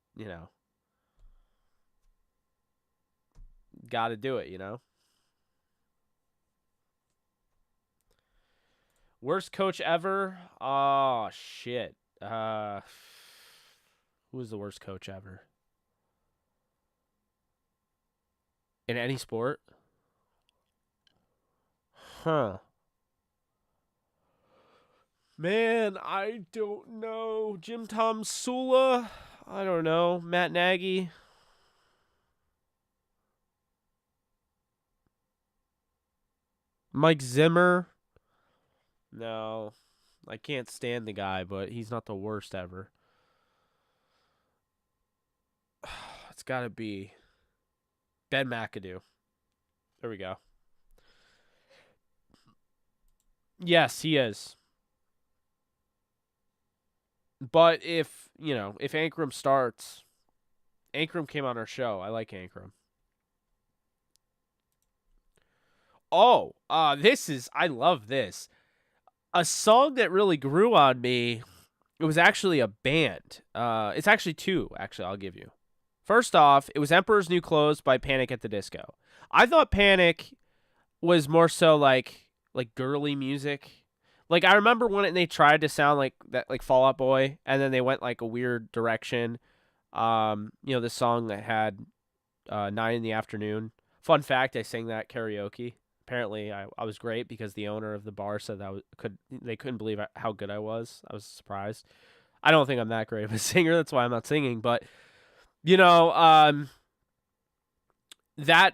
S1: gotta do it, Worst coach ever? Oh, shit. Who was the worst coach ever? In any sport? Huh. Man, I don't know. Jim Tom Sula? I don't know. Matt Nagy? Mike Zimmer? No. I can't stand the guy, but he's not the worst ever. It's gotta be Ben McAdoo. There we go. Yes, he is. But if Ankrum starts, Ankrum came on our show. I like Ankrum. Oh, I love this. A song that really grew on me. It was actually a band. It's actually two. Actually, I'll give you. First off, it was Emperor's New Clothes by Panic at the Disco. I thought Panic was more so like girly music. Like I remember when they tried to sound like that, like Fall Out Boy, and then they went like a weird direction. This song that had 9 in the afternoon. Fun fact: I sang that karaoke. Apparently, I was great because the owner of the bar said that they couldn't believe how good I was. I was surprised. I don't think I'm that great of a singer. That's why I'm not singing. But that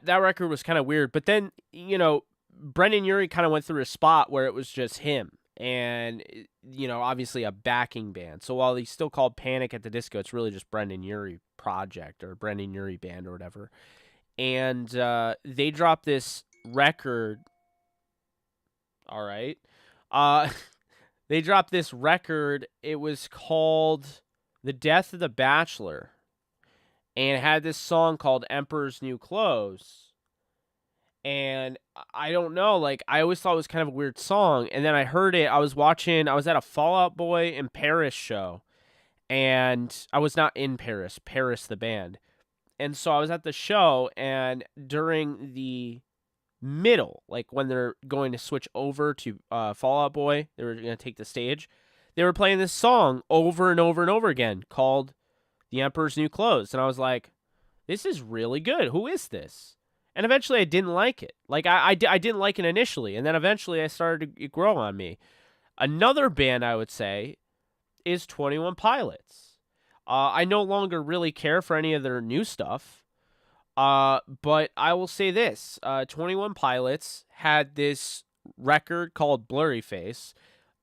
S1: record was kind of weird. But then Brendan Urie kind of went through a spot where it was just him and obviously a backing band. So while he's still called Panic at the Disco, it's really just Brendan Urie project or Brendan Urie band or whatever. And they dropped this record. All right. They dropped this record. It was called The Death of the Bachelor. And it had this song called Emperor's New Clothes. And I don't know, like I always thought it was kind of a weird song. And then I heard it. I was at a Fall Out Boy in Paris show. And I was not in Paris the band. And so I was at the show, and during the middle, like when they're going to switch over to Fall Out Boy, they were going to take the stage, they were playing this song over and over and over again called The Emperor's New Clothes. And I was like, this is really good. Who is this? And eventually I didn't like it. Like I didn't like it initially. And then eventually I started to grow on me. Another band I would say is 21 Pilots. I no longer really care for any of their new stuff. But I will say this: 21 Pilots had this record called Blurry Face.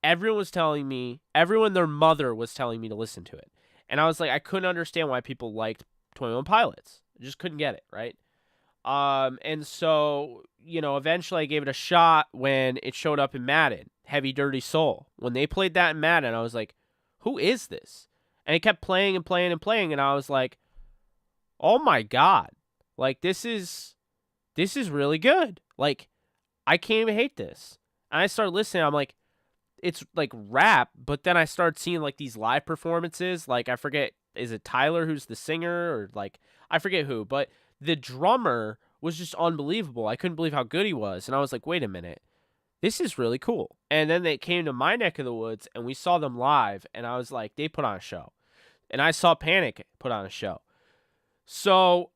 S1: Everyone, their mother was telling me to listen to it, and I was like, I couldn't understand why people liked 21 Pilots. I just couldn't get it, right? And so, eventually I gave it a shot when it showed up in Madden, Heavy Dirty Soul. When they played that in Madden, I was like, who is this? And it kept playing and playing and playing, and I was like, oh my God. Like, this is really good. Like, I can't even hate this. And I started listening, I'm like, it's like rap, but then I started seeing like these live performances. Like, I forget, is it Tyler who's the singer, or like, I forget who, but the drummer was just unbelievable. I couldn't believe how good he was. And I was like, wait a minute, this is really cool. And then they came to my neck of the woods and we saw them live, and I was like, they put on a show. And I saw Panic put on a show. So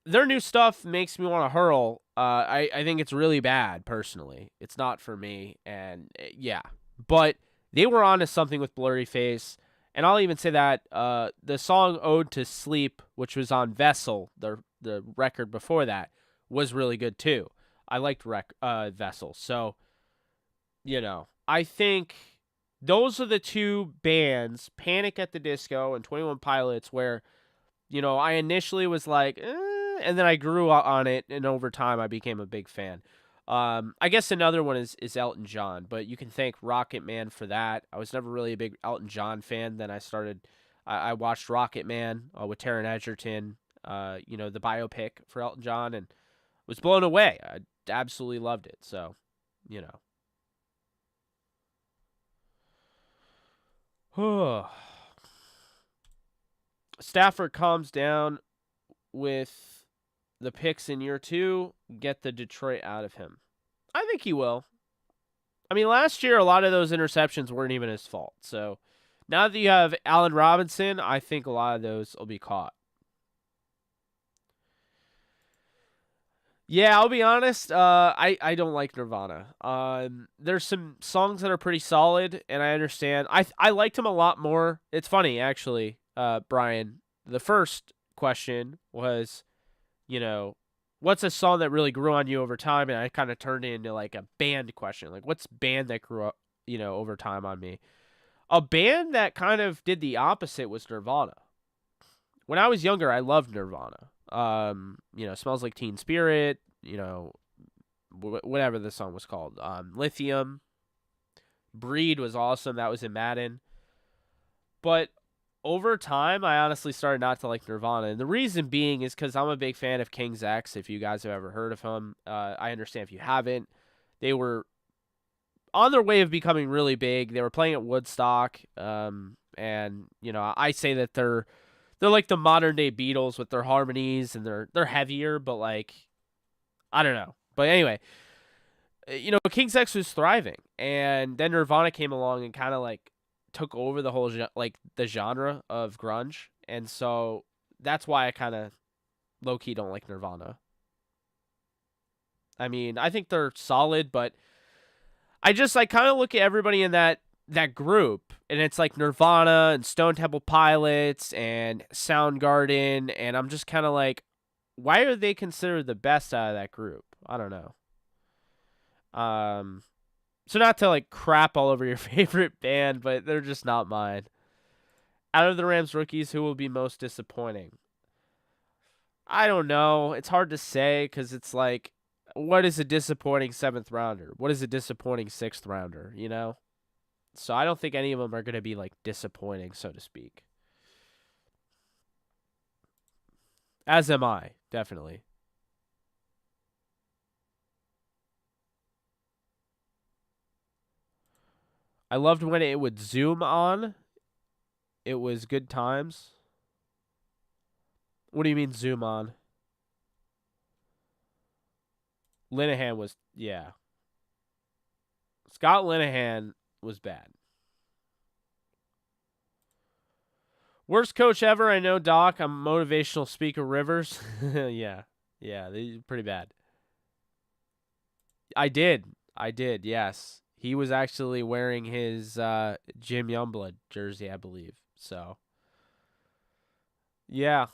S1: their new stuff makes me want to hurl. I think it's really bad, personally. It's not for me, and yeah. But they were on to something with Blurry Face, and I'll even say that the song Ode to Sleep, which was on Vessel, the record before that, was really good too. I liked Vessel. So, I think those are the two bands, Panic at the Disco and 21 Pilots, where, I initially was like, and then I grew on it, and over time I became a big fan. I guess another one is Elton John, but you can thank Rocket Man for that. I was never really a big Elton John fan. Then I watched Rocket Man with Taron Egerton, the biopic for Elton John, and was blown away. I absolutely loved it. So, Stafford calms down with the picks in year 2, get the Detroit out of him. I think he will. I mean, last year, a lot of those interceptions weren't even his fault. So now that you have Allen Robinson, I think a lot of those will be caught. Yeah, I'll be honest. I don't like Nirvana. There's some songs that are pretty solid, and I understand. I liked him a lot more. It's funny, actually, Brian. The first question was, what's a song that really grew on you over time? And I kind of turned it into like a band question. Like, what's band that grew up, over time on me? A band that kind of did the opposite was Nirvana. When I was younger, I loved Nirvana. Smells Like Teen Spirit, whatever the song was called. Lithium. Breed was awesome. That was in Madden. But over time, I honestly started not to like Nirvana. And the reason being is because I'm a big fan of King's X, if you guys have ever heard of him. I understand if you haven't. They were on their way of becoming really big. They were playing at Woodstock. And, I say that they're like the modern day Beatles with their harmonies, and they're heavier, but like, I don't know. But anyway, King's X was thriving, and then Nirvana came along and kind of like took over the whole the genre of grunge, and so that's why I kind of low key don't like Nirvana. I mean, I think they're solid, but I kind of look at everybody in that group, and it's like Nirvana and Stone Temple Pilots and Soundgarden, and I'm just kind of like, why are they considered the best out of that group? I don't know. So not to like crap all over your favorite band, but they're just not mine. Out of the Rams rookies, who will be most disappointing? I don't know. It's hard to say, because it's like, what is a disappointing 7th rounder? What is a disappointing 6th rounder? So I don't think any of them are going to be like disappointing, so to speak. As am I, definitely. I loved when it would zoom on. It was good times. What do you mean zoom on? Linehan was, yeah. Scott Linehan was bad. Worst coach ever, I know, Doc. I'm motivational speaker Rivers. Yeah, they're pretty bad. I did, yes. He was actually wearing his Jim Youngblood jersey, I believe. So, yeah.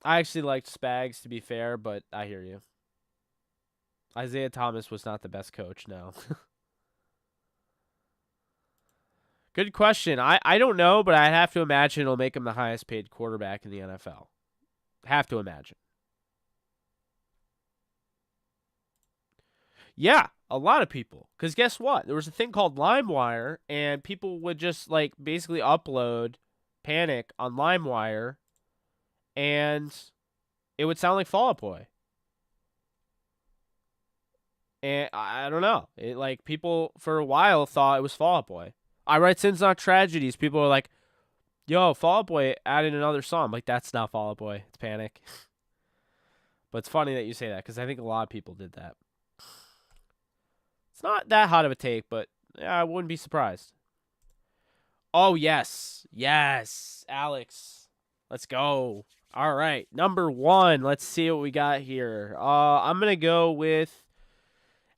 S1: I actually liked Spags, to be fair, but I hear you. Isaiah Thomas was not the best coach, no. Good question. I don't know, but I'd have to imagine it'll make him the highest paid quarterback in the NFL. Have to imagine. Yeah, a lot of people. Because guess what? There was a thing called LimeWire, and people would just like basically upload Panic on LimeWire, and it would sound like Fall Out Boy. And I don't know. It like people for a while thought it was Fall Out Boy. I write Sins Not Tragedies. People are like, yo, Fall Out Boy added another song. I'm like, that's not Fall Out Boy. It's Panic. But it's funny that you say that because I think a lot of people did that. It's not that hot of a take, but yeah, I wouldn't be surprised. Oh, yes. Yes. Alex. Let's go. All right. Number 1. Let's see what we got here. I'm going to go with,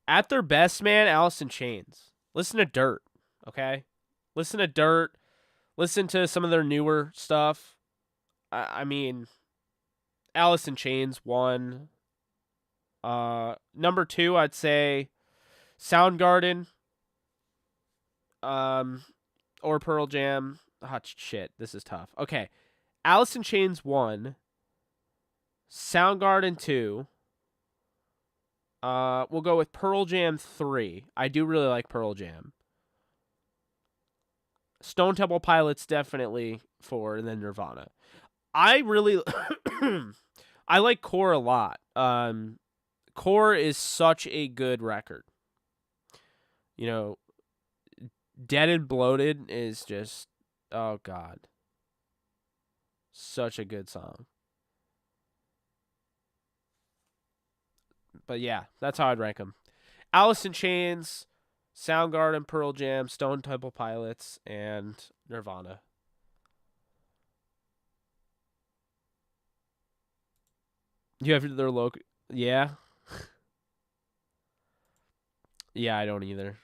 S1: at their best, man, Alice in Chains. Listen to Dirt, okay? Listen to Dirt. Listen to some of their newer stuff. I mean, Alice in Chains, 1. Number 2, I'd say Soundgarden. Or Pearl Jam. Oh, shit. This is tough. Okay. Alice in Chains, 1. Soundgarden, 2. We'll go with Pearl Jam 3. I do really like Pearl Jam. Stone Temple Pilots definitely 4, and then Nirvana. I really I like Core a lot. Core is such a good record. You know, Dead and Bloated is just, oh god. Such a good song. But yeah, that's how I'd rank them. Alice in Chains, Soundgarden, Pearl Jam, Stone Temple Pilots, and Nirvana. You have their local... Yeah? Yeah, I don't either.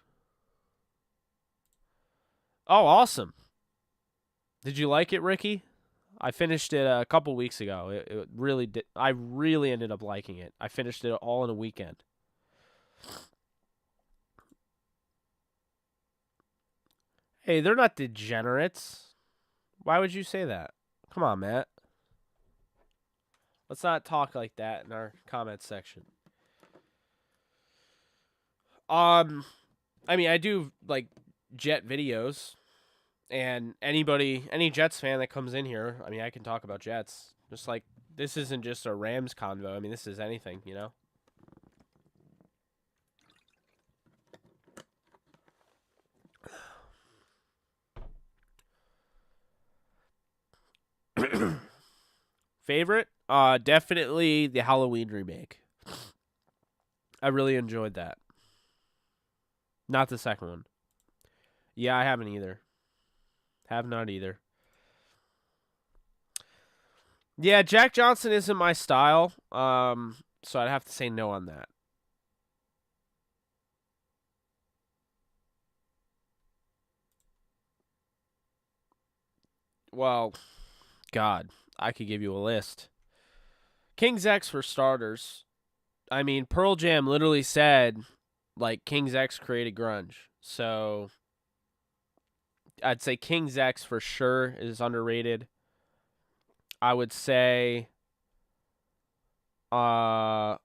S1: Oh, awesome. Did you like it, Ricky? I finished it a couple weeks ago. It really did. I really ended up liking it. I finished it all in a weekend. Hey, they're not degenerates. Why would you say that? Come on, Matt. Let's not talk like that in our comments section. I mean, I do like Jet videos, and any Jets fan that comes in here, I mean, I can talk about Jets. Just like, this isn't just a Rams convo. I mean, this is anything, you know? Favorite? Definitely the Halloween remake. I really enjoyed that. Not the second one. Yeah, I haven't either. Have not either. Yeah, Jack Johnson isn't my style. So I'd have to say no on that. Well, God, I could give you a list. King's X for starters. I mean, Pearl Jam literally said, like, King's X created grunge. So I'd say King's X for sure is underrated. I would say, as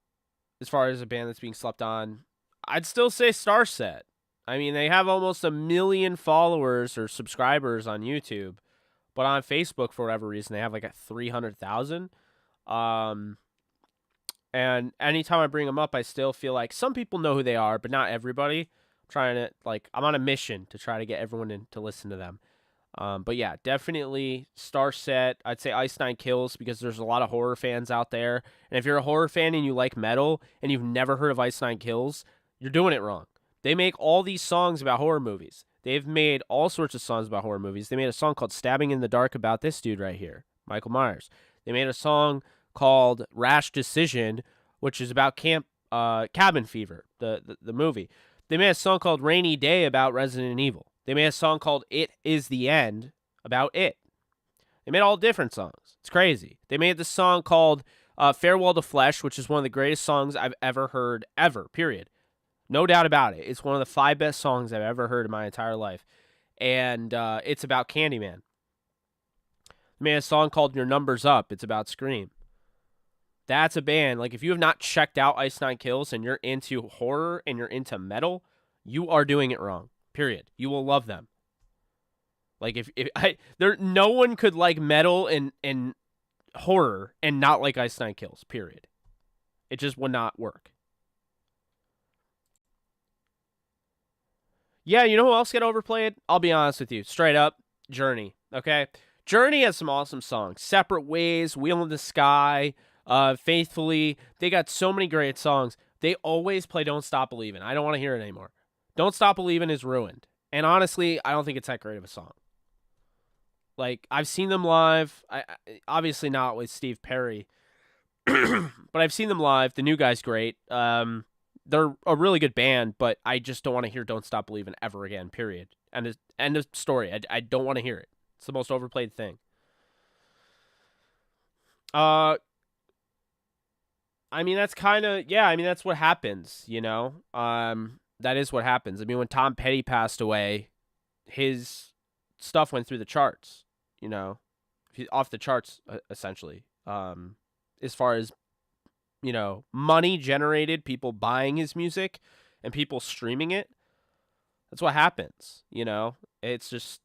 S1: far as a band that's being slept on, I'd still say Starset. I mean, they have almost 1 million followers or subscribers on YouTube, but on Facebook, for whatever reason, they have like a 300,000. And anytime I bring them up, I still feel like some people know who they are, but not everybody. I'm on a mission to try to get everyone to listen to them. But yeah, definitely Starset. I'd say Ice Nine Kills because there's a lot of horror fans out there. And if you're a horror fan and you like metal and you've never heard of Ice Nine Kills, you're doing it wrong. They make all these songs about horror movies. They've made all sorts of songs about horror movies. They made a song called Stabbing in the Dark about this dude right here, Michael Myers. They made a song called Rash Decision, which is about Camp Cabin Fever, the movie. They made a song called Rainy Day about Resident Evil. They made a song called It Is the End about it. They made all different songs. It's crazy. They made this song called Farewell to Flesh, which is one of the greatest songs I've ever heard, ever, period. No doubt about it. It's one of the 5 best songs I've ever heard in my entire life. And it's about Candyman. They made a song called Your Number's Up. It's about Scream. That's a band. Like, if you have not checked out Ice Nine Kills and you're into horror and you're into metal, you are doing it wrong. Period. You will love them. Like, no one could like metal and horror and not like Ice Nine Kills. Period. It just would not work. Yeah, you know who else get overplayed? I'll be honest with you. Straight up, Journey. Okay? Journey has some awesome songs. Separate Ways, Wheel in the Sky, Faithfully. They got so many great songs. They always play Don't Stop Believin'. I don't want to hear it anymore. Don't Stop Believin' is ruined. And honestly, I don't think it's that great of a song. Like, I've seen them live. I obviously not with Steve Perry. But I've seen them live. The new guy's great. They're a really good band, but I just don't want to hear Don't Stop Believin' ever again, period. End of story. I don't want to hear it. It's the most overplayed thing. I mean, that's kind of, yeah, I mean, that's what happens, you know? That is what happens. I mean, when Tom Petty passed away, his stuff went through the charts, you know? Off the charts, essentially. As far as, you know, money generated, people buying his music and people streaming it. That's what happens, you know? It's just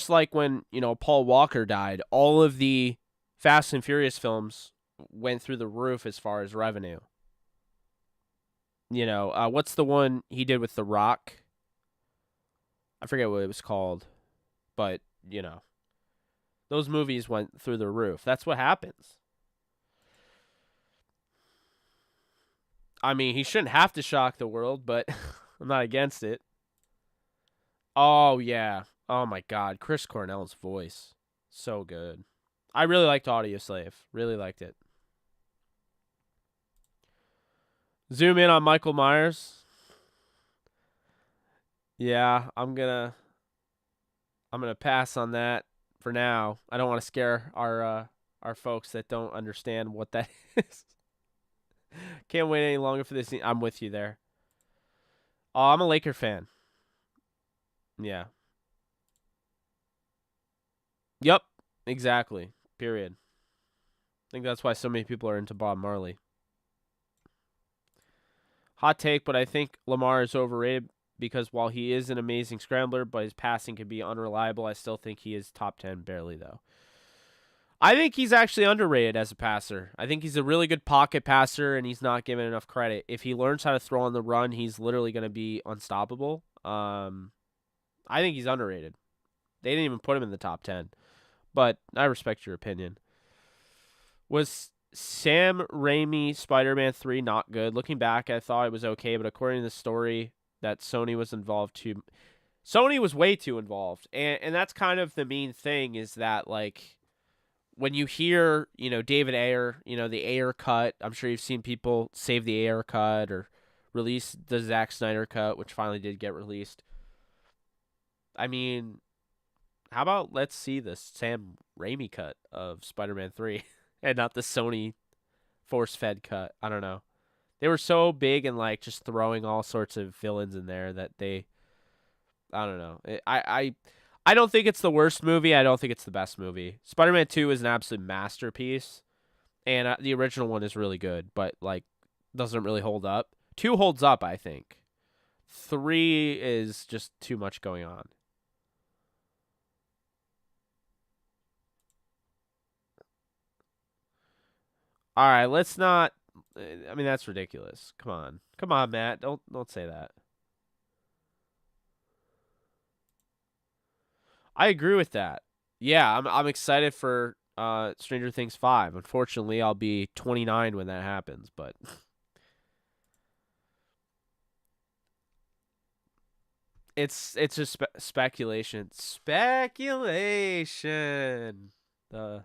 S1: like when, you know, Paul Walker died. All of the Fast and Furious films went through the roof as far as revenue. You know, what's the one he did with The Rock? I forget what it was called. But, you know, those movies went through the roof. That's what happens. I mean, he shouldn't have to shock the world, but I'm not against it. Oh, yeah. Oh, my God. Chris Cornell's voice. So good. I really liked Audioslave. Really liked it. Zoom in on Michael Myers. Yeah, I'm gonna pass on that for now. I don't want to scare our folks that don't understand what that is. Can't wait any longer for this. I'm with you there. Oh, I'm a Laker fan. Yeah. Yep. Exactly. Period. I think that's why so many people are into Bob Marley. Hot take, but I think Lamar is overrated because while he is an amazing scrambler, but his passing can be unreliable, I still think he is top 10 barely, though. I think he's actually underrated as a passer. I think he's a really good pocket passer, and he's not given enough credit. If he learns how to throw on the run, he's literally going to be unstoppable. I think he's underrated. They didn't even put him in the top 10, but I respect your opinion. Was Sam Raimi Spider-Man 3 not good? Looking back, I thought it was okay, but according to the story that Sony was involved too, Sony was way too involved. And that's kind of the mean thing is that, like, when you hear, you know, David Ayer, you know, the Ayer cut, I'm sure you've seen people save the Ayer cut or release the Zack Snyder cut, which finally did get released. I mean, how about let's see the Sam Raimi cut of Spider-Man 3 and not the Sony force-fed cut? I don't know. They were so big and, like, just throwing all sorts of villains in there that they, I don't know. I don't think it's the worst movie. I don't think it's the best movie. Spider-Man 2 is an absolute masterpiece, and the original one is really good, but, like, doesn't really hold up. 2 holds up, I think. 3 is just too much going on. All right, let's not. I mean, that's ridiculous. Come on, Matt. Don't say that. I agree with that. Yeah, I'm excited for Stranger Things 5. Unfortunately, I'll be 29 when that happens, but it's just speculation. Speculation. The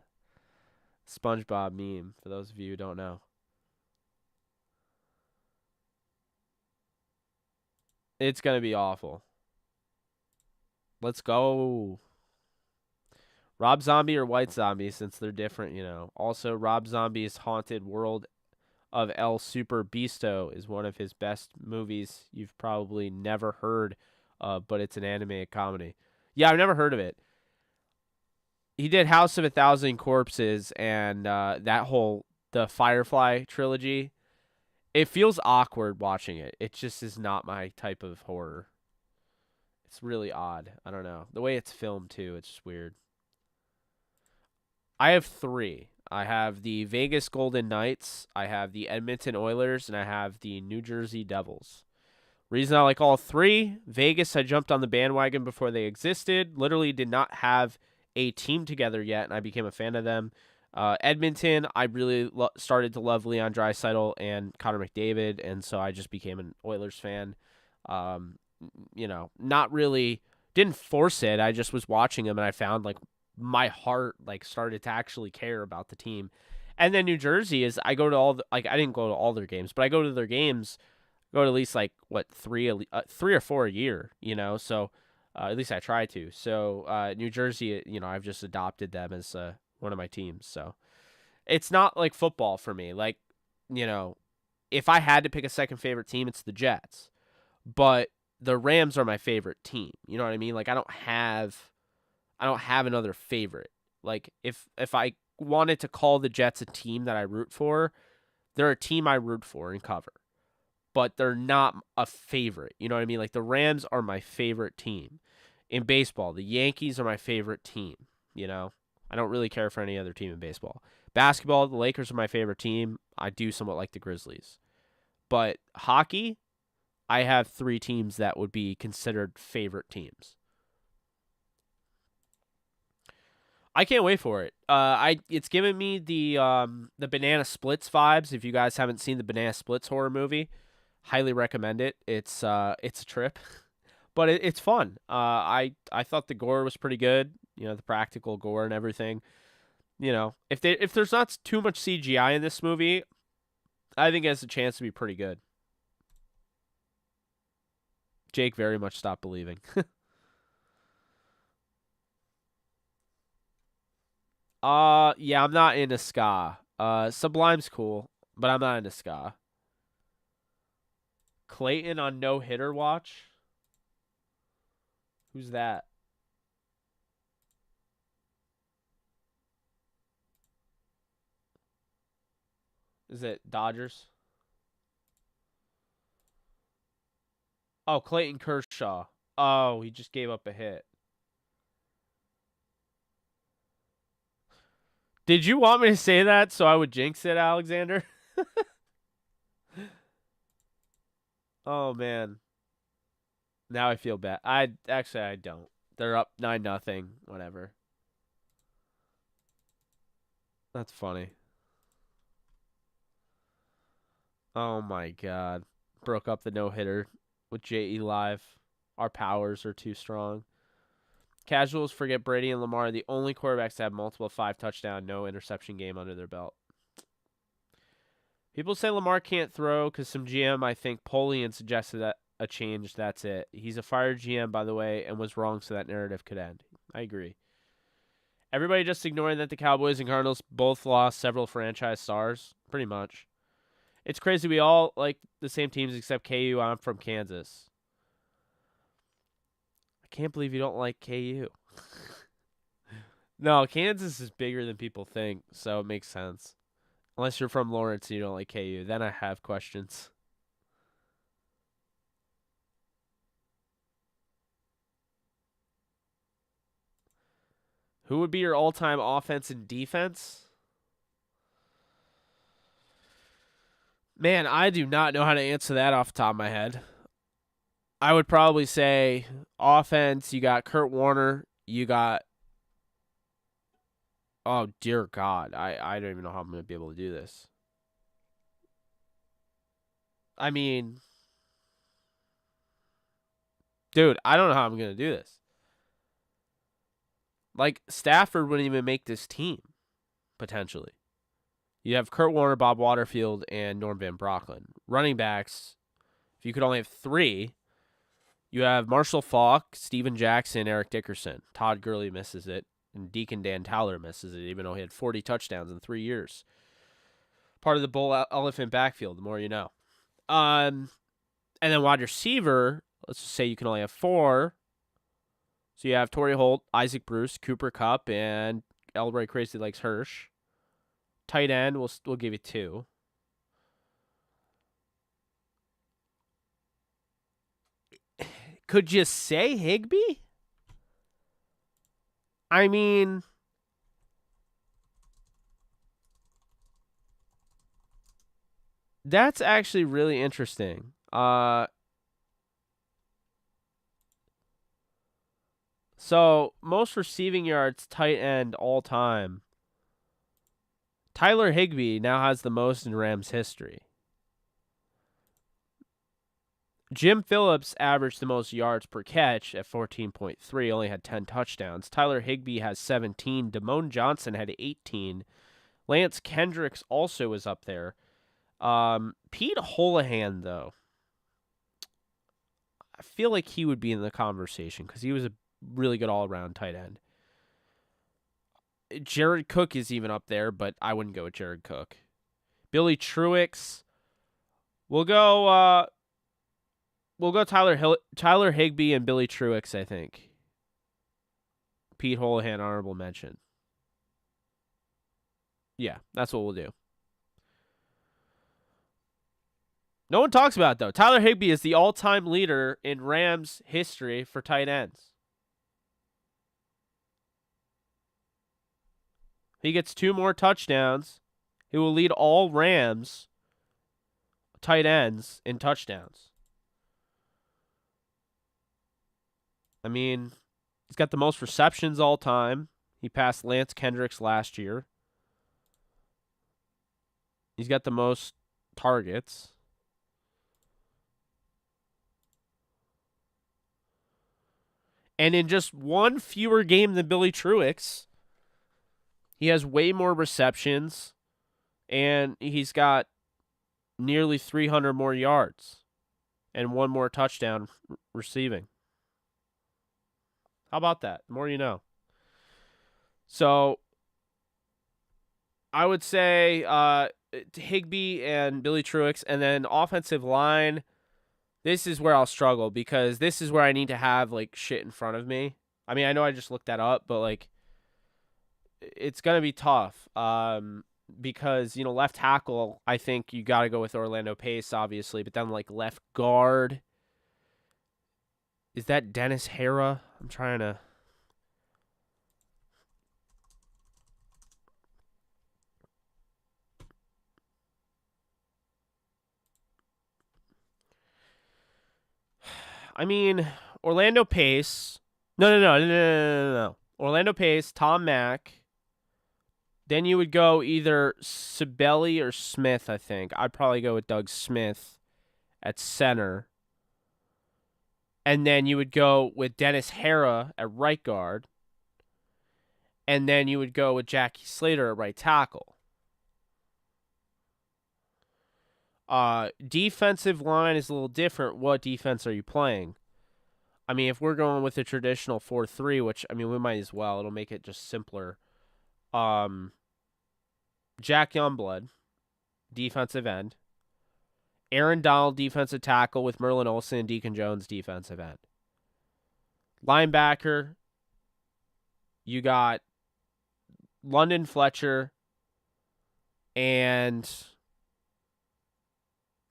S1: SpongeBob meme, for those of you who don't know. It's going to be awful. Let's go. Rob Zombie or White Zombie, since they're different, you know. Also, Rob Zombie's Haunted World of El Super Beasto is one of his best movies you've probably never heard of, but it's an animated comedy. Yeah, I've never heard of it. He did House of a Thousand Corpses and the Firefly trilogy. It feels awkward watching it. It just is not my type of horror. It's really odd. I don't know. The way it's filmed, too, it's just weird. I have three. I have the Vegas Golden Knights, I have the Edmonton Oilers, and I have the New Jersey Devils. Reason I like all three: Vegas, I jumped on the bandwagon before they existed. Literally did not have a team together yet, and I became a fan of them. Edmonton, I really started to love Leon Draisaitl and Connor McDavid, and so I just became an Oilers fan. Um, not really, didn't force it. I just was watching them, and I found like my heart like started to actually care about the team. And then New Jersey is I go to I didn't go to all their games, but I go to their games, go to at least like what three or four a year, So at least I try to. So New Jersey, I've just adopted them as one of my teams. So it's not like football for me. Like, if I had to pick a second favorite team, it's the Jets. But the Rams are my favorite team. You know what I mean? Like I don't have another favorite. Like if I wanted to call the Jets a team that I root for, they're a team I root for and cover. But they're not a favorite. You know what I mean? Like the Rams are my favorite team. In baseball, the Yankees are my favorite team, I don't really care for any other team in baseball. Basketball, the Lakers are my favorite team. I do somewhat like the Grizzlies. But hockey, I have three teams that would be considered favorite teams. I can't wait for it. It's giving me the Banana Splits vibes. If you guys haven't seen the Banana Splits horror movie, highly recommend it. It's a trip, but it's fun. I thought the gore was pretty good. The practical gore and everything. If there's not too much CGI in this movie, I think it has a chance to be pretty good. Jake very much stopped believing. Yeah, I'm not into ska. Sublime's cool, but I'm not into ska. Clayton on no hitter watch. Who's that? Is it Dodgers? Oh, Clayton Kershaw. Oh, he just gave up a hit. Did you want me to say that so I would jinx it, Alexander? Oh man. Now I feel bad. I don't. They're up 9-0. Whatever. That's funny. Oh my god. Broke up the no-hitter with JE Live. Our powers are too strong. Casuals forget Brady and Lamar are the only quarterbacks to have multiple 5-touchdown, no interception game under their belt. People say Lamar can't throw because some GM, I think, Polian suggested that a change. That's it. He's a fired GM, by the way, and was wrong, so that narrative could end. I agree. Everybody just ignoring that the Cowboys and Cardinals both lost several franchise stars, pretty much. It's crazy. We all like the same teams except KU. I'm from Kansas. I can't believe you don't like KU. No, Kansas is bigger than people think, so it makes sense. Unless you're from Lawrence and you don't like KU, then I have questions. Who would be your all-time offense and defense? Man, I do not know how to answer that off the top of my head. I would probably say offense, you got Kurt Warner, you got oh dear God. I don't even know how I'm gonna be able to do this. I mean, dude, I don't know how I'm gonna do this. Like Stafford wouldn't even make this team, potentially. You have Kurt Warner, Bob Waterfield, and Norm Van Brocklin. Running backs, if you could only have three, You have Marshall Faulk, Steven Jackson, Eric Dickerson. Todd Gurley misses it, and Deacon Dan Towler misses it, even though he had 40 touchdowns in 3 years. Part of the bull elephant backfield, the more you know. And then wide receiver, let's just say you can only have 4. So you have Torrey Holt, Isaac Bruce, Cooper Kupp, and Elroy Crazy Legs Hirsch. Tight end, we'll give you 2. Could you say Higbee? I mean, that's actually really interesting. So most receiving yards, tight end all time. Tyler Higbee now has the most in Rams history. Jim Phillips averaged the most yards per catch at 14.3, only had 10 touchdowns. Tyler Higbee has 17. Damone Johnson had 18. Lance Kendricks also was up there. Pete Holohan, though, I feel like he would be in the conversation because he was a really good all-around tight end. Jared Cook is even up there, but I wouldn't go with Jared Cook. Billy Truex. We'll go Tyler Higbee and Billy Truex, I think. Pete Holohan, honorable mention. Yeah, that's what we'll do. No one talks about it, though. Tyler Higbee is the all-time leader in Rams history for tight ends. He gets 2 more touchdowns. He will lead all Rams tight ends in touchdowns. I mean, he's got the most receptions all time. He passed Lance Kendricks last year. He's got the most targets. And in just one fewer game than Billy Truex, he has way more receptions, and he's got nearly 300 more yards and 1 more touchdown receiving. How about that? The more you know. So I would say Higbee and Billy Truex, and then offensive line. This is where I'll struggle because this is where I need to have like shit in front of me. I mean, I know I just looked that up, but like it's going to be tough because, left tackle, I think you got to go with Orlando Pace, obviously, but then like left guard, is that Dennis Hara? I'm trying to... I mean, Orlando Pace. No. Orlando Pace, Tom Mack. Then you would go either Sibeli or Smith, I think. I'd probably go with Doug Smith at center. And then you would go with Dennis Hara at right guard. And then you would go with Jackie Slater at right tackle. Defensive line is a little different. What defense are you playing? I mean, if we're going with a traditional 4-3, which, I mean, we might as well. It'll make it just simpler. Jack Youngblood, defensive end. Aaron Donald, defensive tackle with Merlin Olsen and Deacon Jones, defensive end. Linebacker, you got London Fletcher and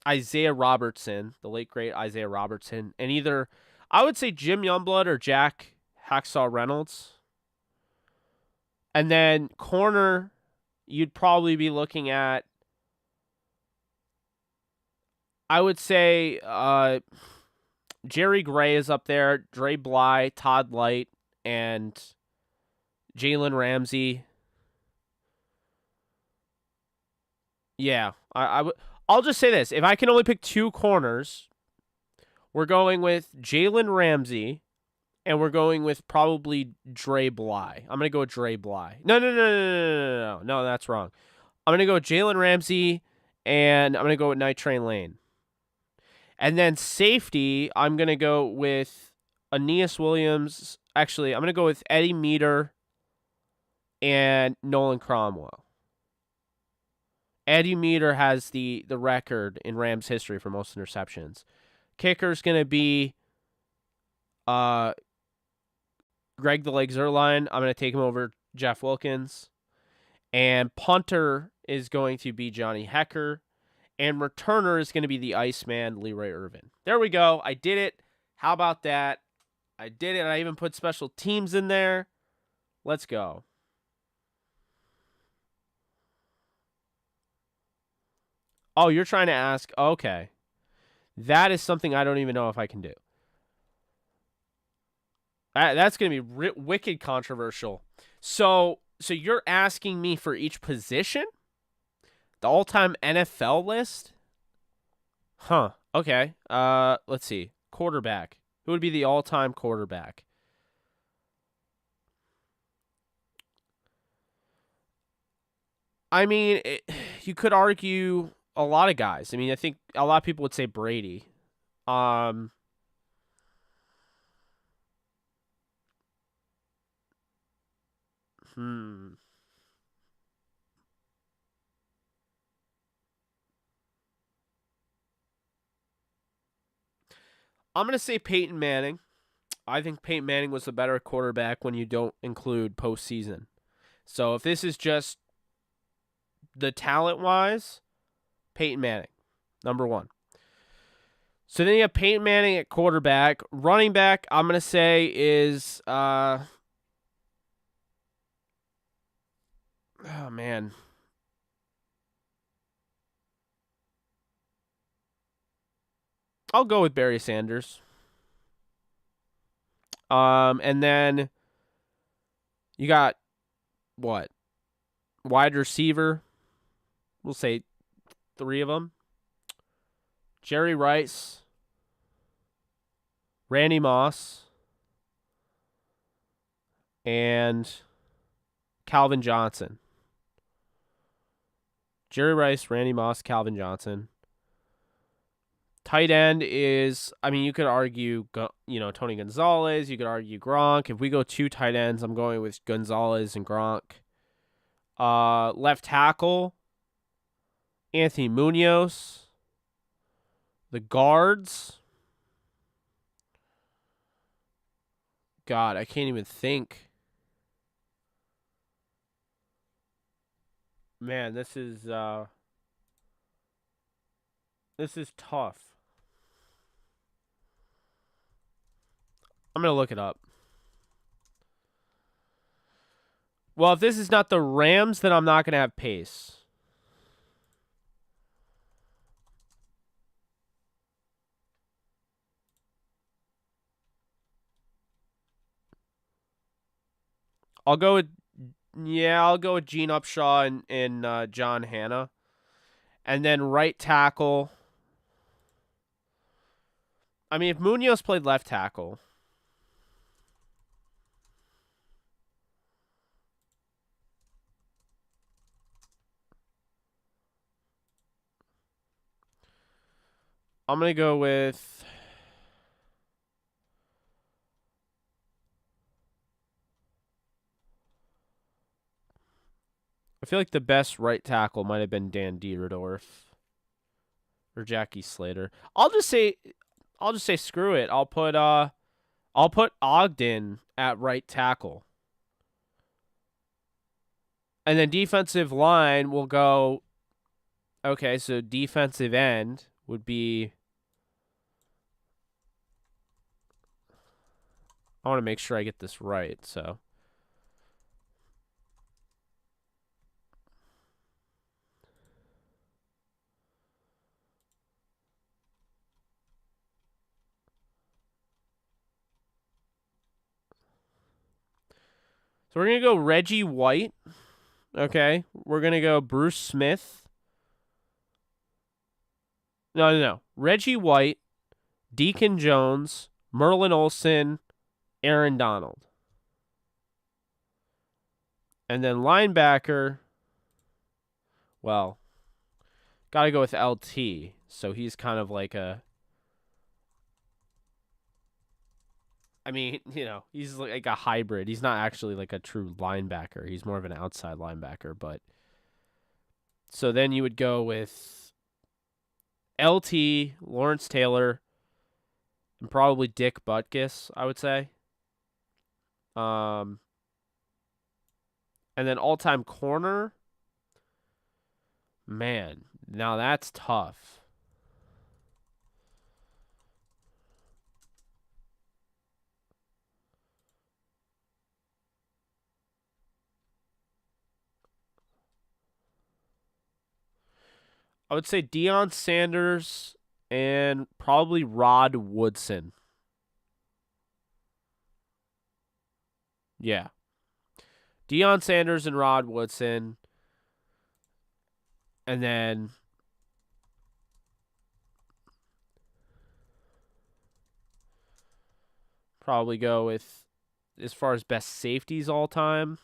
S1: Isaiah Robertson, the late, great Isaiah Robertson. And either, I would say Jim Youngblood or Jack Hacksaw Reynolds. And then corner, you'd probably be looking at, I would say Jerry Gray is up there, Dre Bly, Todd Light, and Jalen Ramsey. Yeah, I'll just say this. If I can only pick 2 corners, we're going with Jalen Ramsey, and we're going with probably Dre Bly. I'm going to go with Dre Bly. No, that's wrong. I'm going to go with Jalen Ramsey, and I'm going to go with Night Train Lane. And then safety, I'm going to go with Aeneas Williams. Actually, I'm going to go with Eddie Meter and Nolan Cromwell. Eddie Meter has the record in Rams history for most interceptions. Kicker's going to be Greg the Leg Zerline. I'm going to take him over Jeff Wilkins. And punter is going to be Johnny Hecker. And returner is going to be the Iceman, Leroy Irvin. There we go. I did it. How about that? I did it. I even put special teams in there. Let's go. Oh, you're trying to ask. Okay. That is something I don't even know if I can do. That's going to be wicked controversial. So you're asking me for each position? The all-time NFL list? Huh. Okay. Let's see. Quarterback. Who would be the all-time quarterback? I mean, you could argue a lot of guys. I mean, I think a lot of people would say Brady. I'm going to say Peyton Manning. I think Peyton Manning was the better quarterback when you don't include postseason. So if this is just the talent-wise, Peyton Manning, number one. So then you have Peyton Manning at quarterback. Running back, I'm going to say is, oh, man. I'll go with Barry Sanders. And then you got, what? Wide receiver. We'll say 3 of them. Jerry Rice, Randy Moss, and Calvin Johnson. Jerry Rice, Randy Moss, Calvin Johnson. Tight end is, I mean, you could argue, Tony Gonzalez. You could argue Gronk. If we go 2 tight ends, I'm going with Gonzalez and Gronk. Left tackle, Anthony Munoz. The guards, God, I can't even think. Man, this is tough. I'm going to look it up. Well, if this is not the Rams, then I'm not going to have Pace. I'll go with Gene Upshaw and John Hanna. And then right tackle. I mean, if Munoz played left tackle. I'm going to go with... I feel like the best right tackle might have been Dan Dierdorf or Jackie Slater. I'll just say screw it. I'll put Ogden at right tackle. And then defensive line will go, okay, so defensive end would be, I want to make sure I get this right, so. So we're going to go Reggie White. Okay. We're going to go Bruce Smith. No. Reggie White, Deacon Jones, Merlin Olsen, Aaron Donald. And then linebacker, well, got to go with LT. So he's kind of like a I mean, he's like a hybrid. He's not actually like a true linebacker. He's more of an outside linebacker. But so then you would go with LT, Lawrence Taylor, and probably Dick Butkus, I would say. Um, and then all-time corner. Man, now that's tough. I would say Deion Sanders and probably Rod Woodson. Yeah. Deion Sanders and Rod Woodson. And then probably go with, as far as best safeties all time.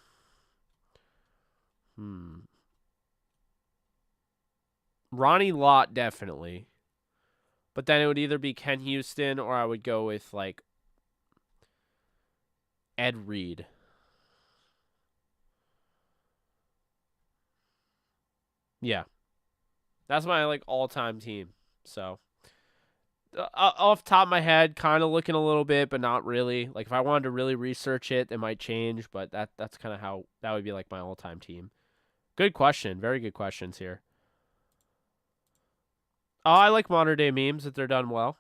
S1: Ronnie Lott, definitely. But then it would either be Ken Houston or I would go with, like, Ed Reed. Yeah. That's my, like, all-time team. So, off the top of my head, kind of looking a little bit, but not really. Like, if I wanted to really research it, it might change, but that's kind of how that would be, like, my all-time team. Good question. Very good questions here. Oh, I like modern-day memes if they're done well.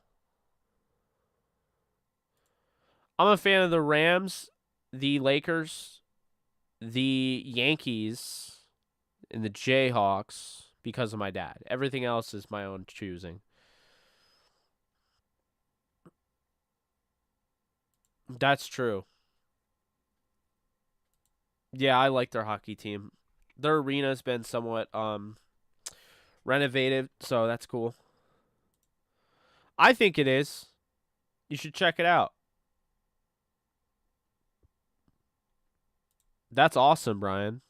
S1: I'm a fan of the Rams, the Lakers, the Yankees, and the Jayhawks because of my dad. Everything else is my own choosing. That's true. Yeah, I like their hockey team. Their arena's been somewhat renovated, so that's cool. I think it is. You should check it out. That's awesome, Brian.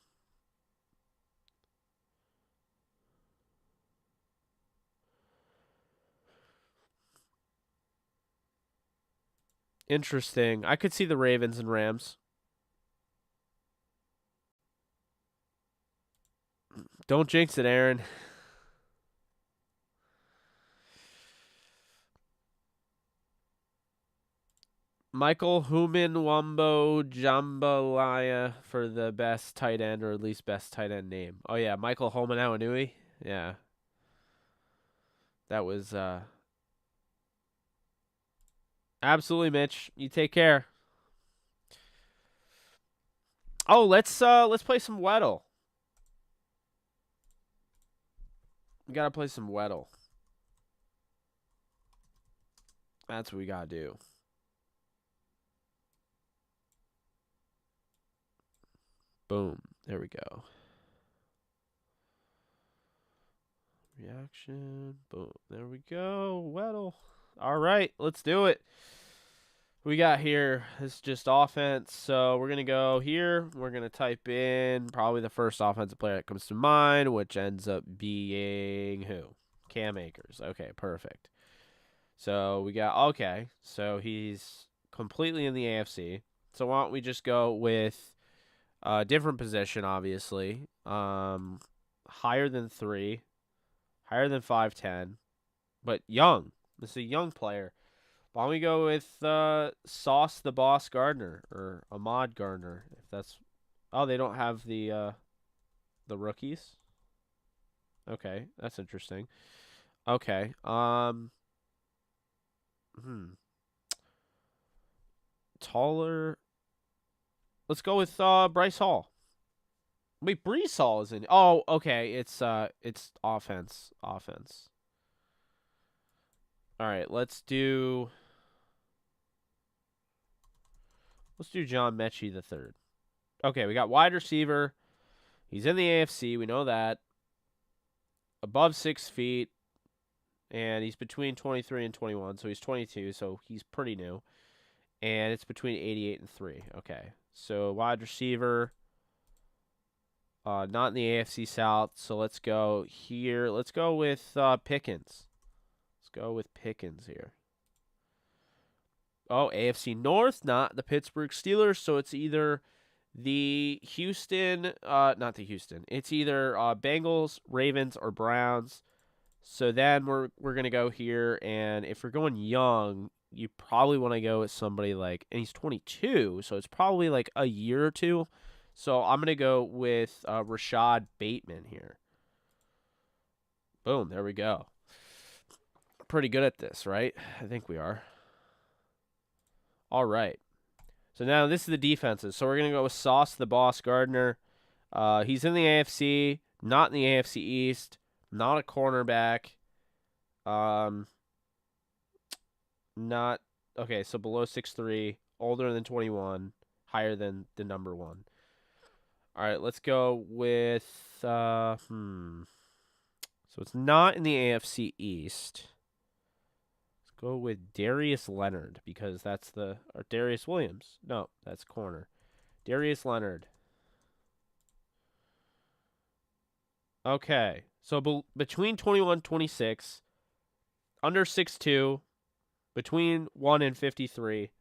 S1: Interesting. I could see the Ravens and Rams. Don't jinx it, Aaron. Michael Human Wumbo Jambalaya for the best tight end, or at least best tight end name. Oh yeah, Michael Homan. Yeah. That was absolutely, Mitch. You take care. Oh, let's play some Weddle. We gotta play some Weddle. That's what we gotta do. Boom. There we go. Reaction. Boom. There we go. Weddle. All right, let's do it. We got here. This is just offense. So we're going to go here. We're going to type in probably the first offensive player that comes to mind, which ends up being who? Cam Akers. Okay, perfect. So we got, okay. So he's completely in the AFC. So why don't we just go with a different position, obviously. Higher than 3, higher than 5'10", but young. This is a young player. Why don't we go with Sauce the Boss Gardner or Ahmad Gardner? If that's, oh, they don't have the rookies. Okay, that's interesting. Okay, taller. Let's go with Bryce Hall. Wait, Brees Hall is in. Oh, okay. It's offense. Offense. All right, let's do John Mechie the third. Okay, we got wide receiver. He's in the AFC. We know that. Above 6 feet, and he's between 23 and 21, so he's 22, so he's pretty new. And it's between 88 and 3. Okay, so wide receiver. Not in the AFC South, so let's go here. Let's go with Pickens. Let's go with Pickens here. Oh, AFC North, not the Pittsburgh Steelers. So it's either the Houston, not the Houston. It's either Bengals, Ravens, or Browns. So then we're gonna go here, and if we're going young, you probably want to go with somebody like, and he's 22, so it's probably like a year or two. So I'm gonna go with Rashad Bateman here. Boom, there we go. Pretty good at this, right? I think we are. All right. So now this is the defenses. So we're gonna go with Sauce the Boss Gardner. He's in the AFC, not in the AFC East, not a cornerback. Not okay. So below 6'3", older than 21, higher than the number 1. All right, let's go with So it's not in the AFC East. Let's go with Darius Leonard because that's or Darius Williams. No, that's corner. Darius Leonard. Okay, so between 21 26, under 6'2", between 1 and 53,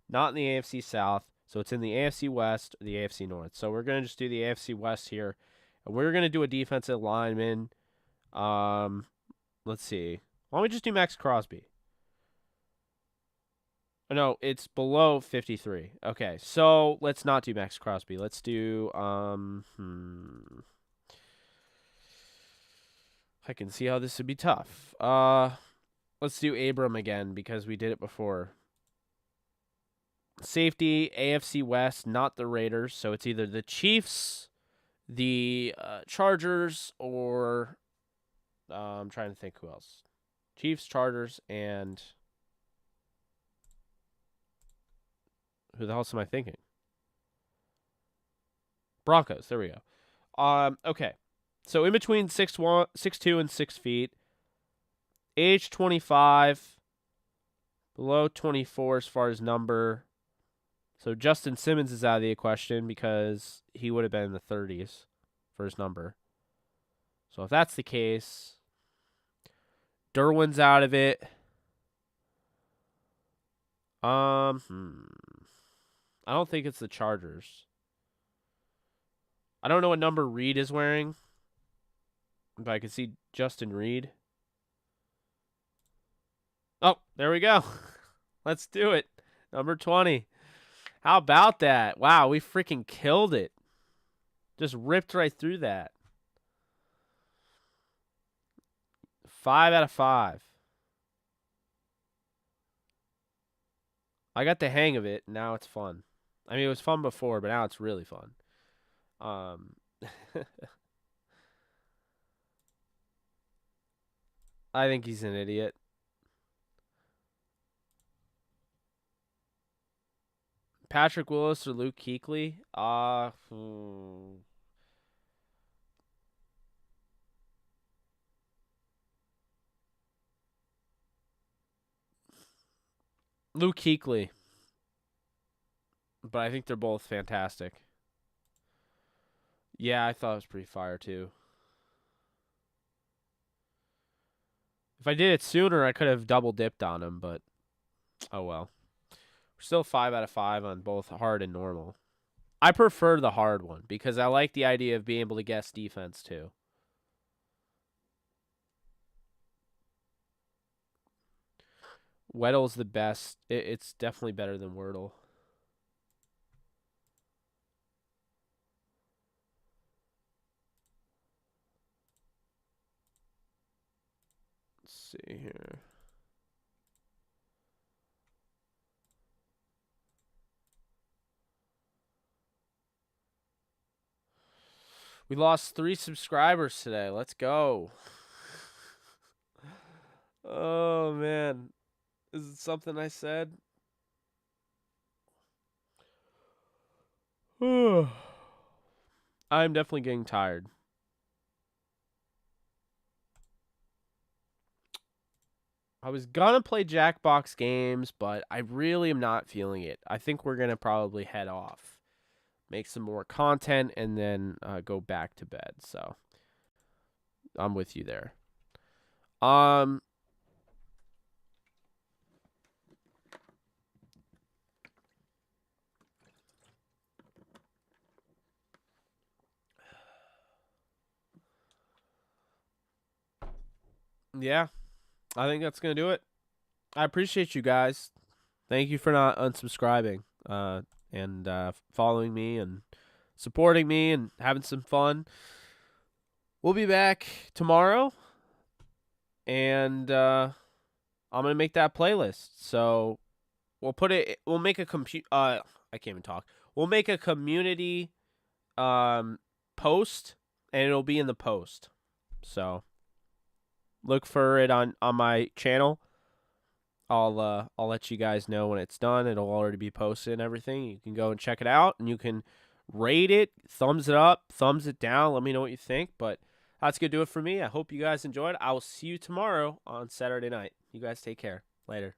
S1: not in the AFC South, so it's in the AFC West or the AFC North. So we're going to just do the AFC West here, and we're going to do a defensive lineman. Let's see. Why don't we just do Max Crosby? Oh, no, it's below 53. Okay, so let's not do Max Crosby. Let's do I can see how this would be tough. Let's do Abram again because we did it before. Safety, AFC West, not the Raiders. So it's either the Chiefs, the Chargers, or I'm trying to think who else. Chiefs, Chargers, and who the hell am I thinking? Broncos. There we go. Okay. So in between 6'1", 6'2", and 6 feet. Age 25. Below 24 as far as number. So Justin Simmons is out of the question because he would have been in the 30s for his number. So if that's the case, Derwin's out of it. I don't think it's the Chargers. I don't know what number Reed is wearing, but I can see Justin Reed. Oh, there we go. Let's do it. Number 20. How about that? Wow, we freaking killed it. Just ripped right through that. 5 out of 5. I got the hang of it. Now it's fun. I mean, it was fun before, but now it's really fun. I think he's an idiot. Patrick Willis or Luke Kuechly? Luke Kuechly. But I think they're both fantastic. Yeah, I thought it was pretty fire too. If I did it sooner, I could have double dipped on him, but oh well. We're still 5 out of 5 on both hard and normal. I prefer the hard one because I like the idea of being able to guess defense too. Weddle's the best. It's definitely better than Wordle. Let's see here. We lost 3 subscribers today. Let's go. Oh, man. Is it something I said? I'm definitely getting tired. I was going to play Jackbox games, but I really am not feeling it. I think we're going to probably head off, make some more content, and then go back to bed. So I'm with you there. Yeah, I think that's gonna do it. I appreciate you guys. Thank you for not unsubscribing, and following me and supporting me and having some fun. We'll be back tomorrow, and I'm gonna make that playlist. So we'll put it. We'll make a I can't even talk. We'll make a community post, and it'll be in the post. So look for it on my channel. I'll let you guys know when it's done. It'll already be posted and everything. You can go and check it out, and you can rate it, thumbs it up, thumbs it down. Let me know what you think. But that's gonna do it for me. I hope you guys enjoyed. I will see you tomorrow on Saturday night. You guys take care. Later.